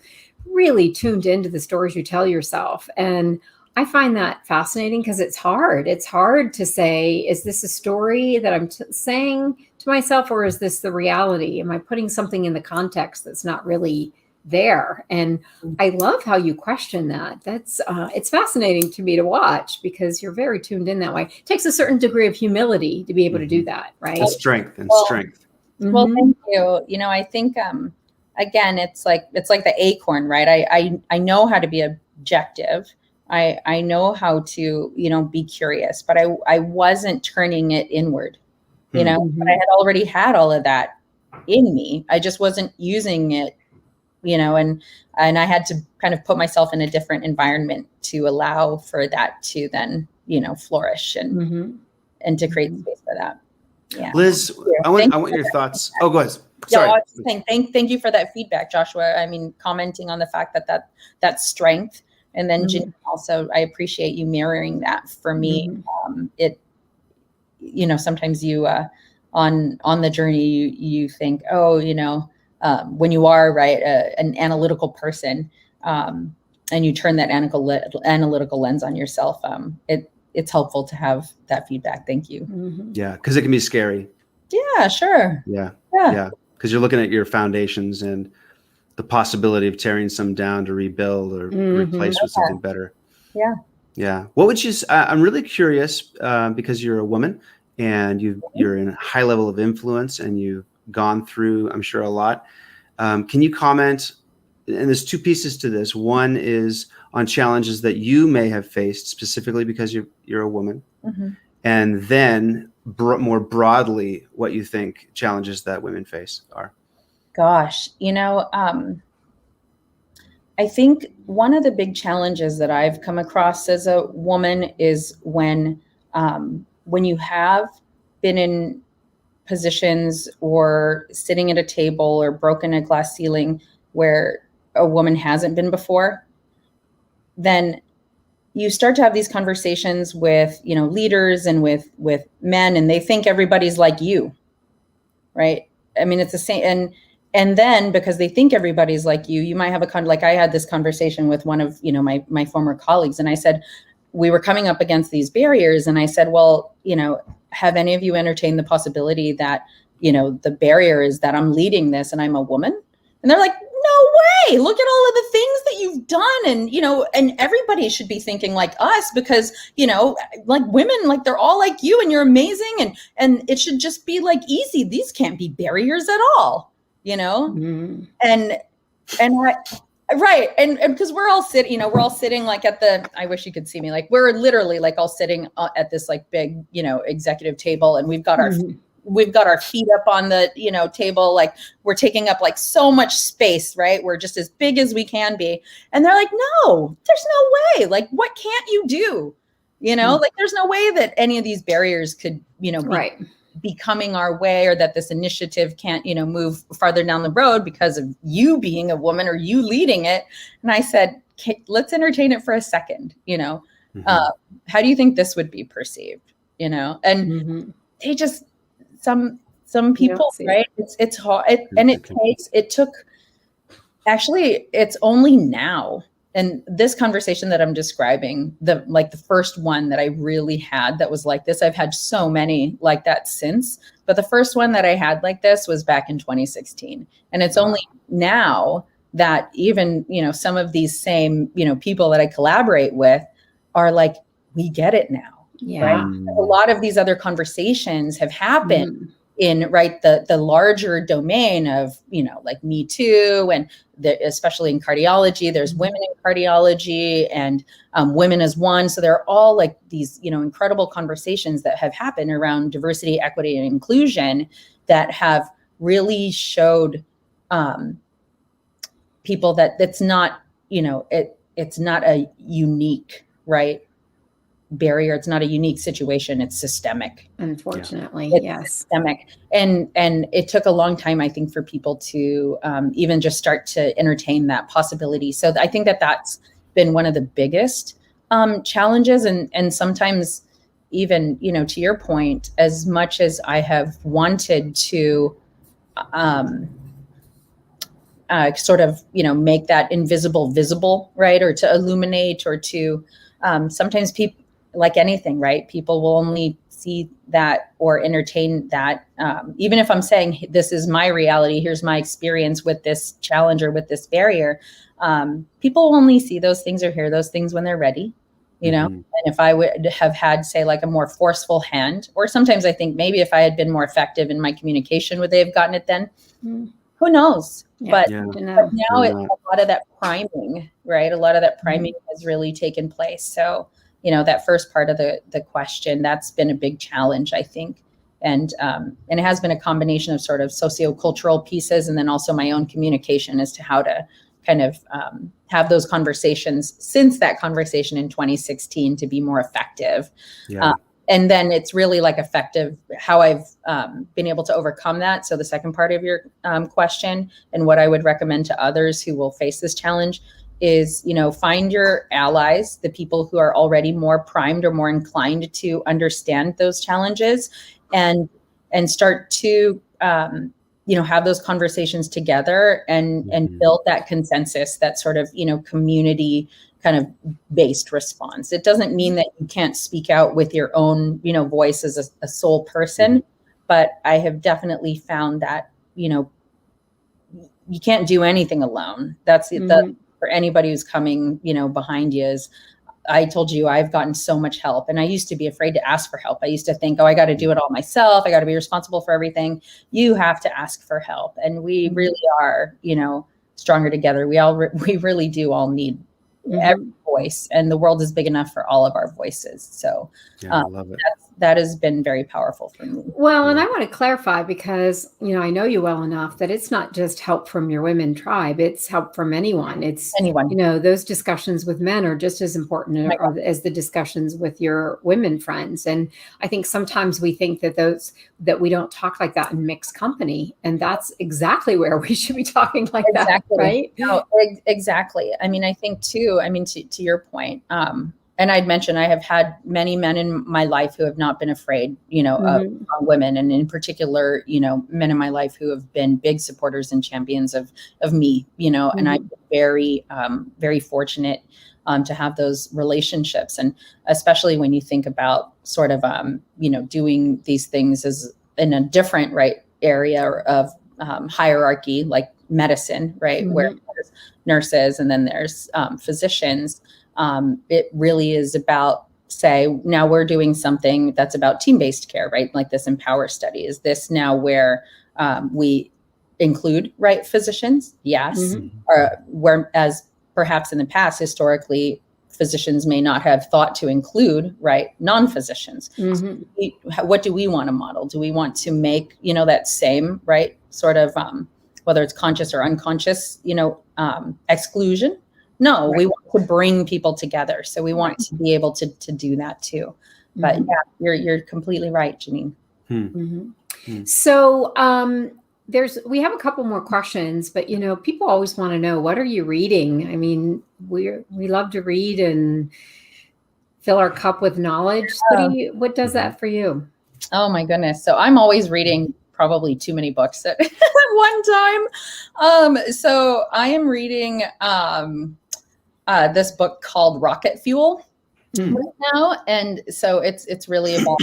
tuned into the stories you tell yourself. And I find that fascinating because it's hard. It's hard to say, is this a story that I'm saying to myself, or is this the reality? Am I putting something in the context that's not really there? And I love how you question that. That's it's fascinating to me to watch because you're very tuned in that way. It takes a certain degree of humility to be able to do that, right? And strength and strength. Well, thank you. You know, I think again, it's like the acorn, right? I know how to be objective. I know how to, you know, be curious, but I wasn't turning it inward, you know, but I had already had all of that in me. I just wasn't using it, you know, and I had to kind of put myself in a different environment to allow for that to then, you know, flourish and to create space for that. Yeah. Liz, I want your thoughts. Oh, go ahead. Sorry. Yeah, I was saying, thank you for that feedback, Joshua. I mean, commenting on the fact that strength. And then Jenn, also, I appreciate you mirroring that for me. It, you know, sometimes you, on the journey, you think, oh, you know, when you are an analytical person, and you turn that analytical lens on yourself, it's helpful to have that feedback. Thank you. Yeah, because it can be scary. Yeah, sure. Yeah. Because you're looking at your foundations and the possibility of tearing some down to rebuild or replace with something better. Yeah. What would you? I'm really curious because you're a woman and you're in a high level of influence and you've gone through, I'm sure, a lot. Can you comment? And there's two pieces to this. One is on challenges that you may have faced specifically because you're a woman, and then more broadly, what you think challenges that women face are. Gosh, you know, I think one of the big challenges that I've come across as a woman is when you have been in positions or sitting at a table or broken a glass ceiling where a woman hasn't been before, then you start to have these conversations with, you know, leaders and with men, and they think everybody's like you, right? I mean, it's the same. And then because they think everybody's like you might have like I had this conversation with one of, you know, my former colleagues, and I said, we were coming up against these barriers. And I said, well, you know, have any of you entertained the possibility that, you know, the barrier is that I'm leading this and I'm a woman? And they're like, no way. Look at all of the things that you've done. And, you know, and everybody should be thinking like us because, you know, like women, like they're all like you and you're amazing. And it should just be like easy. These can't be barriers at all. You know, and because we're all sitting like I wish you could see me, like we're literally like all sitting at this like big, you know, executive table, and we've got our feet up on the, you know, table, like we're taking up like so much space, right? We're just as big as we can be, and they're like, no, there's no way. Like, what can't you do? You know, like there's no way that any of these barriers could, you know, be coming our way, or that this initiative can't, you know, move farther down the road because of you being a woman or you leading it. And I said, let's entertain it for a second. You know, how do you think this would be perceived? You know, and they just some people, right? It's hard, it's only now. And this conversation that I'm describing, the first one that I really had that was like this, I've had so many like that since, but the first one that I had like this was back in 2016. And it's only now that even, you know, some of these same, you know, people that I collaborate with are like, we get it now. Right? A lot of these other conversations have happened in the larger domain of, you know, like Me Too, and especially in cardiology, there's women in cardiology and Women as One. So there are all like these, you know, incredible conversations that have happened around diversity, equity, and inclusion that have really showed people that it's not, you know, it's not a unique, right, barrier. It's not a unique situation. It's systemic. Unfortunately, it's systemic. And it took a long time, I think, for people to even just start to entertain that possibility. So I think that that's been one of the biggest challenges. And sometimes even, you know, to your point, as much as I have wanted to sort of, you know, make that invisible visible, right, or to illuminate or to sometimes people, like anything, right? People will only see that or entertain that. Even if I'm saying, this is my reality, here's my experience with this challenge or with this barrier, people will only see those things or hear those things when they're ready, you know? And if I would have had, say, like a more forceful hand, or sometimes I think maybe if I had been more effective in my communication, would they have gotten it then? Who knows? But now it's a lot of that priming, right? A lot of that priming has really taken place. So, you know, that first part of the question, that's been a big challenge, I think. And it has been a combination of sort of sociocultural pieces, and then also my own communication as to how to kind of have those conversations since that conversation in 2016 to be more effective. And then it's really like effective how I've been able to overcome that. So the second part of your question, and what I would recommend to others who will face this challenge, is, you know, find your allies, the people who are already more primed or more inclined to understand those challenges, and start to you know, have those conversations together and build that consensus, that sort of, you know, community kind of based response. It doesn't mean that you can't speak out with your own, you know, voice as a sole person, but I have definitely found that, you know, you can't do anything alone. That's the for anybody who's coming, you know, behind you. Is, I told you, I've gotten so much help, and I used to be afraid to ask for help. I used to think, oh, I got to do it all myself. I got to be responsible for everything. You have to ask for help. And we really are, you know, stronger together. We really do all need every voice, and the world is big enough for all of our voices. So I love it. That has been very powerful for me. Well, and I want to clarify, because, you know, I know you well enough that it's not just help from your women tribe, it's help from anyone. It's anyone. You know, those discussions with men are just as important as the discussions with your women friends. And I think sometimes we think that we don't talk like that in mixed company, and that's exactly where we should be talking like that, right? No, exactly. I mean, I think too, I mean, to your point, and I'd mentioned, I have had many men in my life who have not been afraid, you know, of women, and in particular, you know, men in my life who have been big supporters and champions of me, you know, and I'm very, very fortunate to have those relationships. And especially when you think about sort of, you know, doing these things as in a different, right, area of hierarchy, like medicine, right, where there's nurses and then there's physicians. It really is about, say, now we're doing something that's about team-based care, right? Like this Empower study. Is this now where we include, right, physicians? Yes. Whereas perhaps in the past, historically, physicians may not have thought to include, right, non-physicians. What do we want to model? Do we want to make, you know, that same, right, sort of, whether it's conscious or unconscious, you know, exclusion? No, we want to bring people together. So we want to be able to do that too. But yeah, you're completely right, Janine. So we have a couple more questions, but, you know, people always want to know, what are you reading? I mean, we love to read and fill our cup with knowledge. What does that for you? Oh my goodness. So I'm always reading probably too many books at one time. So I am reading this book called Rocket Fuel right now. And so it's really about,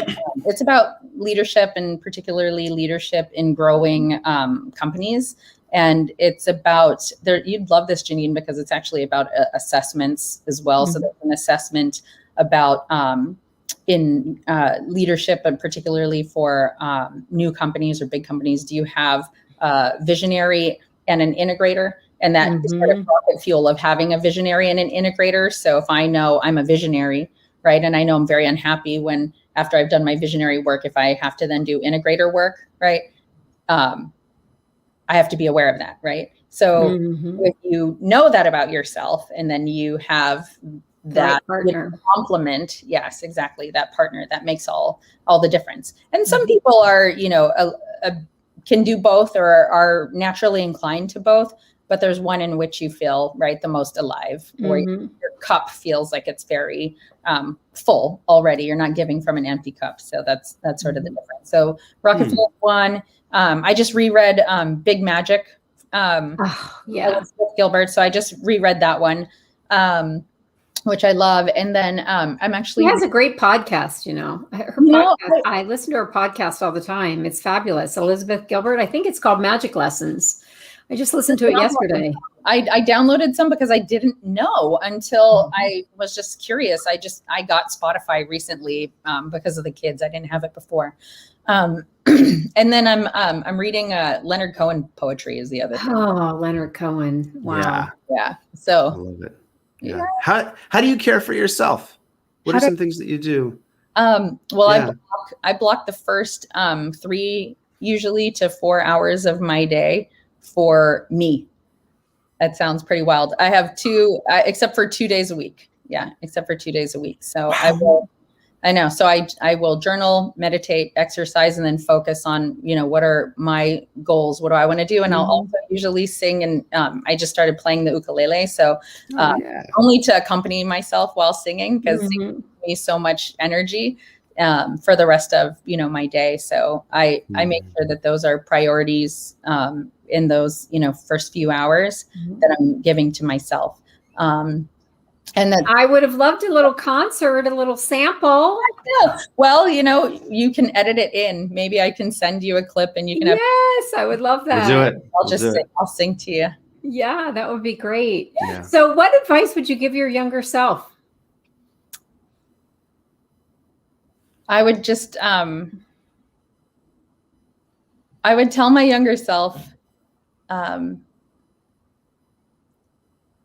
it's about leadership, and particularly leadership in growing companies. And it's about, you'd love this, Janine, because it's actually about assessments as well. So there's an assessment about in leadership, and particularly for new companies or big companies, do you have a visionary and an integrator? And that is part of rocket fuel of having a visionary and an integrator. So if I know I'm a visionary, right, and I know I'm very unhappy when, after I've done my visionary work, if I have to then do integrator work, right, I have to be aware of that, right? So if you know that about yourself, and then you have that partner complement, yes, exactly, that partner, that makes all the difference. And some people are, you know, can do both, or are naturally inclined to both. But there's one in which you feel, right, the most alive, where your cup feels like it's very full already. You're not giving from an empty cup. So that's sort of the difference. So Rocket Fuel one. I just reread Big Magic. With Gilbert. So I just reread that one. which I love. And then I'm actually. She has a great podcast, you know. Her No, podcast, I listen to her podcast all the time. It's fabulous. Elizabeth Gilbert, I think it's called Magic Lessons. I just listened to it yesterday. I downloaded some because I didn't know until I was just curious. I got Spotify recently because of the kids. I didn't have it before. And then I'm reading Leonard Cohen poetry is the other thing. Oh, Leonard Cohen. Wow. Yeah. I So love it. Yeah. How do you care for yourself? What are some things that you do? Well, I block the first 3 usually to 4 hours of my day for me. That sounds pretty wild. I have 2, except for 2 days a week. Yeah, except for 2 days a week. So I know. So I will journal, meditate, exercise, and then focus on, what are my goals? What do I want to do? And I'll also usually sing. And I just started playing the ukulele. So only to accompany myself while singing, because singing gives me so much energy for the rest of, my day. So I make sure that those are priorities in those, first few hours that I'm giving to myself. And then I would have loved a little concert, a little sample. Well, you can edit it in. Maybe I can send you a clip and you can Yes, I would love that. We'll do it. I'll just sing, I'll sing to you. Yeah, that would be great. Yeah. So what advice would you give your younger self? I would just I would tell my younger self,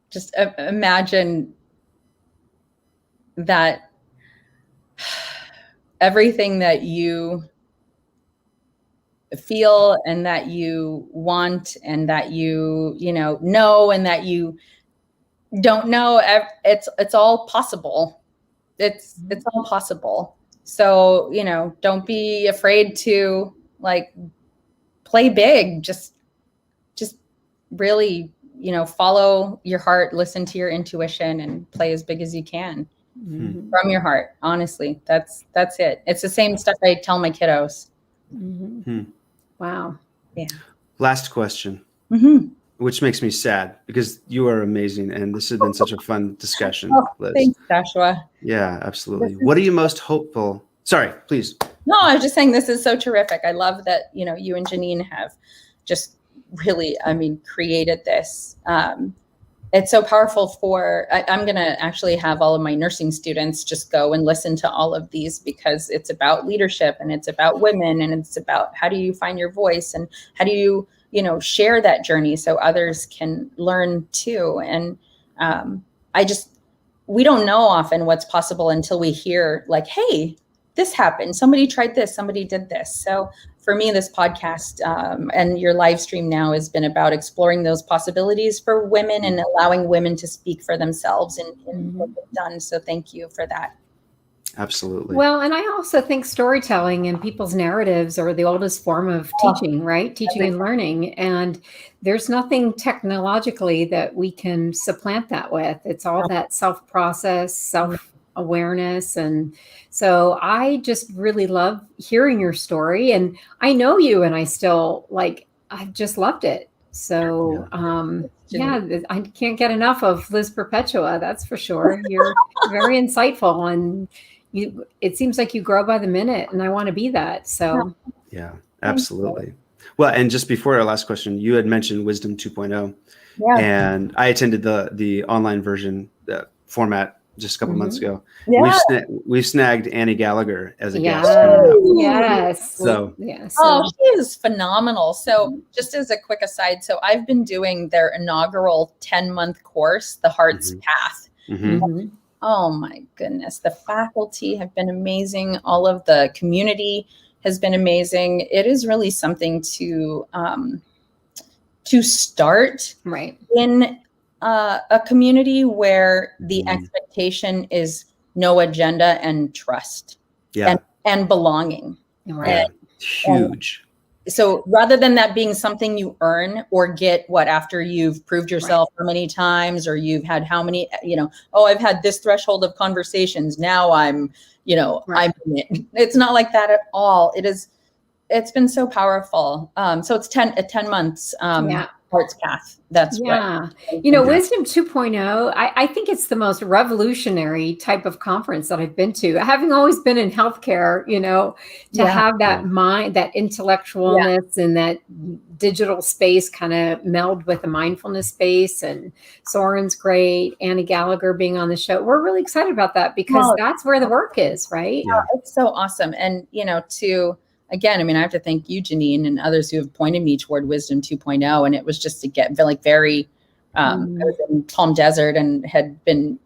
just imagine that everything that you feel and that you want and that you know and that you don't know, it's all possible. It's all possible. So don't be afraid to play big. Just really follow your heart, listen to your intuition, and play as big as you can. From your heart. Honestly, that's it. It's the same stuff I tell my kiddos. Wow. Yeah. Last question, which makes me sad because you are amazing, and this has been such a fun discussion. Liz. Thanks, Joshua. Yeah, absolutely. What are you most hopeful? Sorry, please. No, I was just saying this is so terrific. I love that you and Janine have just really, created this. It's so powerful I'm going to actually have all of my nursing students just go and listen to all of these, because it's about leadership and it's about women and it's about how do you find your voice and how do you, share that journey so others can learn too. And we don't know often what's possible until we hear hey, this happened. Somebody tried this, somebody did this. So for me, this podcast and your live stream now has been about exploring those possibilities for women and allowing women to speak for themselves in what they've done. So thank you for that. Absolutely. Well, and I also think storytelling and people's narratives are the oldest form of teaching, right? Teaching and learning. And there's nothing technologically that we can supplant that with. It's all that self-process, self-awareness. And so I just really love hearing your story. And I know you, and I still I've just loved it. So I can't get enough of Liz Perpetua, that's for sure. You're very insightful, and it seems like you grow by the minute, and I want to be that. So yeah, absolutely. Well, and just before our last question, you had mentioned Wisdom 2.0, and I attended the online version format just a couple months ago. Yeah. We've snagged Annie Gallagher as a guest. Yes. So she is phenomenal. So just as a quick aside, so I've been doing their inaugural 10-month course, The Heart's Path. Oh my goodness. The faculty have been amazing. All of the community has been amazing. It is really something to start in a community where the expectation is no agenda and trust and belonging. Right. Huge. So rather than that being something you earn or get after you've proved yourself how many times, or you've had how many, I've had this threshold of conversations. Now I'm in it. It's not like that at all. It's been so powerful. So it's 10 months. heart's path. That's Yeah. what. Wisdom 2.0, I think it's the most revolutionary type of conference that I've been to. Having always been in healthcare, to have that mind, that intellectualness and that digital space kind of meld with the mindfulness space. And Soren's great. Annie Gallagher being on the show. We're really excited about that because that's where the work is, right? Yeah, it's so awesome. And, again, I mean, I have to thank you, Janine, and others who have pointed me toward Wisdom 2.0. And it was just to get very, I was in Palm Desert and had been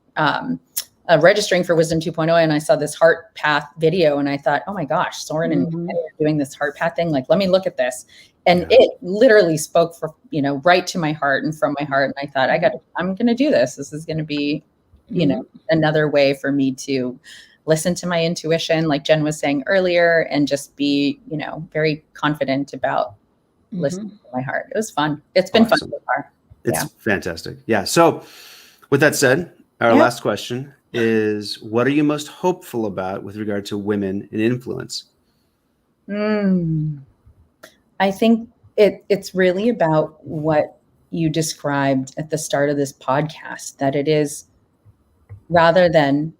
registering for Wisdom 2.0. And I saw this heart path video and I thought, oh my gosh, Soren and Annie are doing this heart path thing. Like, let me look at this. And it literally spoke right to my heart and from my heart. And I thought, I'm going to do this. This is going to be, another way for me to listen to my intuition, like Jenn was saying earlier, and just be, very confident about listening to my heart. It was fun. It's been fun so far. It's fantastic. Yeah. So with that said, our last question is, what are you most hopeful about with regard to women in influence? I think it's really about what you described at the start of this podcast, that it is, rather than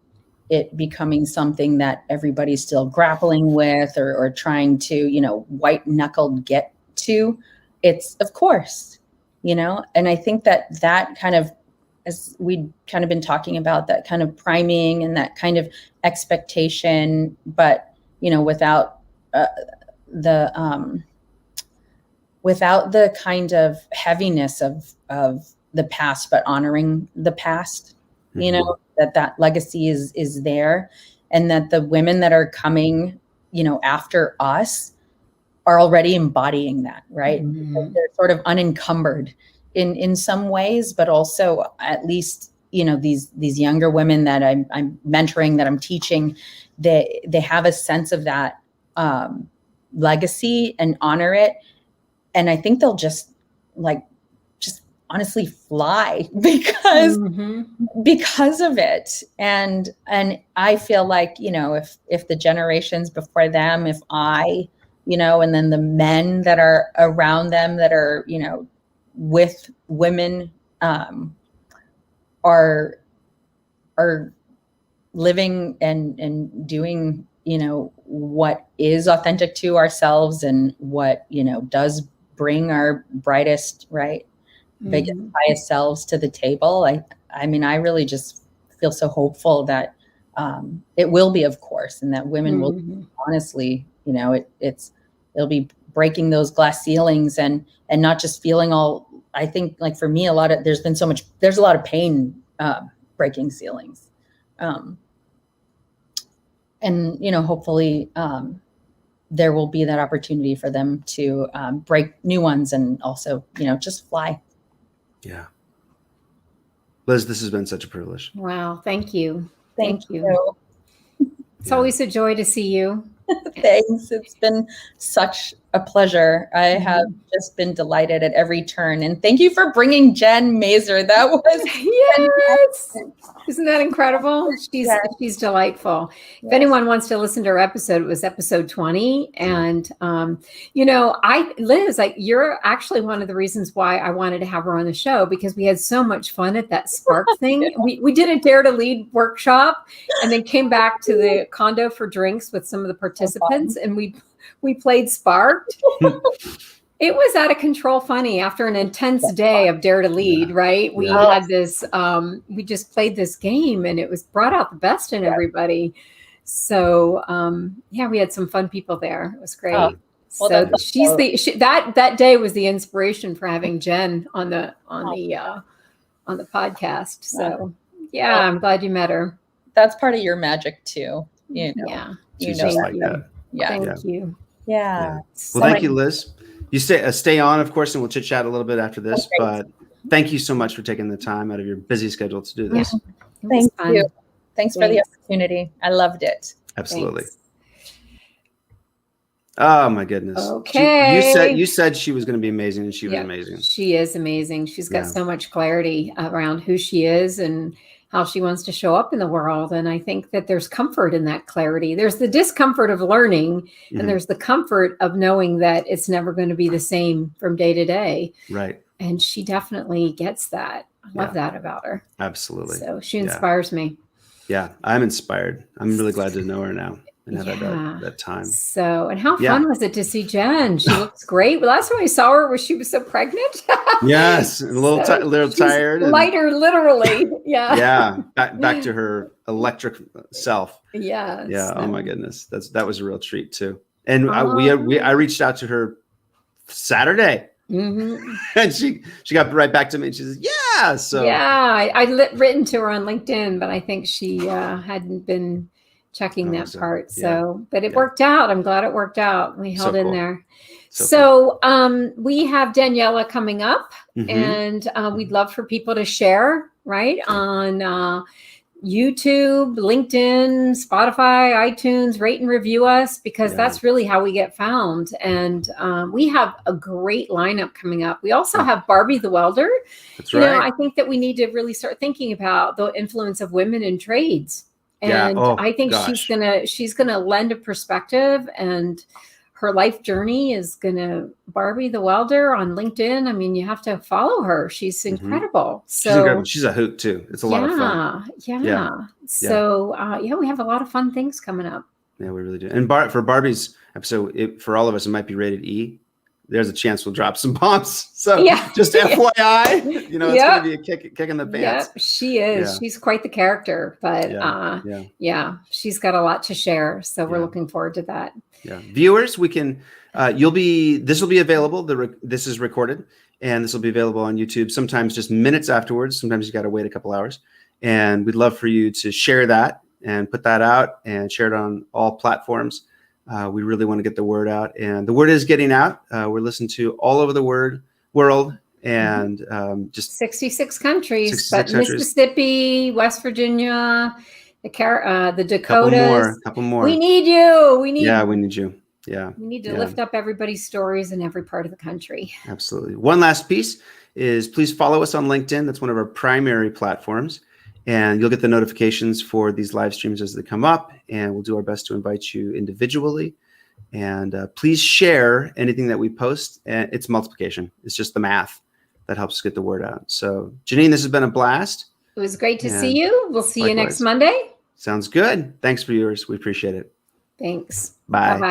it becoming something that everybody's still grappling with or trying to, white knuckled get to, it's of course, and I think that kind of, as we'd kind of been talking about, that kind of priming and that kind of expectation, but, without the kind of heaviness of the past, but honoring the past, that legacy is there, and that the women that are coming, after us are already embodying that, right? They're sort of unencumbered in some ways, but also at least, these younger women that I'm mentoring, that I'm teaching, they have a sense of that legacy and honor it. And I think they'll just honestly fly because of it. And I feel like, if the generations before them, if I, and then the men that are around them that are, with women, are living and doing, what is authentic to ourselves and what, does bring our brightest, right, biggest, highest selves to the table. I mean, I really just feel so hopeful that it will be, of course, and that women will honestly, it'll be breaking those glass ceilings and not just feeling all, I think, like for me, there's a lot of pain breaking ceilings. And, hopefully there will be that opportunity for them to break new ones and also, just fly. Yeah. Liz, this has been such a privilege. Wow. Thank you. Thank you. It's always a joy to see you. Thanks. It's been such a pleasure. I have just been delighted at every turn. And thank you for bringing Jenn Mazer. That was yes. Isn't that incredible? She's delightful. Yes. If anyone wants to listen to her episode, it was episode 20. And, Liz, you're actually one of the reasons why I wanted to have her on the show, because we had so much fun at that Spark thing. We did a Dare to Lead workshop and then came back to the condo for drinks with some of the participants, and we played Sparked. It was out of control funny after an intense day of Dare to Lead, right? We had this, we just played this game and it was brought out the best in everybody. So we had some fun people there. It was great. So that day was the inspiration for having Jenn on the podcast. So I'm glad you met her. That's part of your magic too. Yeah. She's just like that. Thank you. Yeah. Well, thank you, Liz. You stay on, of course, and we'll chit chat a little bit after this. Okay. But thank you so much for taking the time out of your busy schedule to do this. Thank you. Thanks for the opportunity. I loved it. Absolutely. Thanks. Oh my goodness. Okay. You said she was going to be amazing, and she was amazing. She is amazing. She's got so much clarity around who she is and how she wants to show up in the world. And I think that there's comfort in that clarity. There's the discomfort of learning, and there's the comfort of knowing that it's never going to be the same from day to day. Right. And she definitely gets that. I love Yeah. that about her. Absolutely. So she Yeah. inspires me. Yeah, I'm inspired. I'm really glad to know her now and have had Yeah. that time. So, and how Yeah. fun was it to see Jenn? She looks great. Last time I saw her was she was so pregnant. Yes, a little, So little she's tired. And, lighter, literally. Yeah. yeah, back to her electric self. Yeah. Yeah. Oh my so- goodness, that was a real treat too. And I Oh. reached out to her Saturday, Mhm. and she got right back to me, and she says, "Yeah." So Yeah, I written to her on LinkedIn, but I think she hadn't been checking that so, part. yeah, So, but it yeah. worked out. I'm glad it worked out. We So held in cool. there. So So, we have Daniela coming up, Mhm. and we'd love for people to share, right, on YouTube, LinkedIn, Spotify, iTunes, rate and review us, because Yeah. that's really how we get found. And we have a great lineup coming up. We also have Barbie the Welder. That's You right. know, I think that we need to really start thinking about the influence of women in trades. Yeah. And Oh, I think gosh. she's gonna lend a perspective, and her life journey is gonna Barbie the Welder on LinkedIn. I mean, you have to follow her. She's incredible. She's So incredible. She's a hoot too. It's a lot of fun. yeah. So we have a lot of fun things coming up. Yeah, we really do. And for Barbie's episode, for all of us, it might be rated E. There's a chance we'll drop some bombs. So just FYI, you know, it's going to be a kick in the pants. Yeah, she is. Yeah. She's quite the character, but yeah, she's got a lot to share. So we're looking forward to that. Yeah, viewers, we can. This will be available. This is recorded, and this will be available on YouTube. Sometimes just minutes afterwards. Sometimes you got to wait a couple hours, and we'd love for you to share that and put that out and share it on all platforms. We really want to get the word out, and the word is getting out. We're listened to all over the world, and just 66 countries, 66 but countries. Mississippi, West Virginia, the Dakotas. Couple more. We need you. We need you. Yeah. We need to lift up everybody's stories in every part of the country. Absolutely. One last piece is please follow us on LinkedIn. That's one of our primary platforms. And you'll get the notifications for these live streams as they come up. And we'll do our best to invite you individually. And please share anything that we post. And it's multiplication. It's just the math that helps us get the word out. So, Janine, this has been a blast. It was great to see you. We'll see you next Monday. Sounds good. Thanks, viewers. We appreciate it. Thanks. Bye. Bye-bye.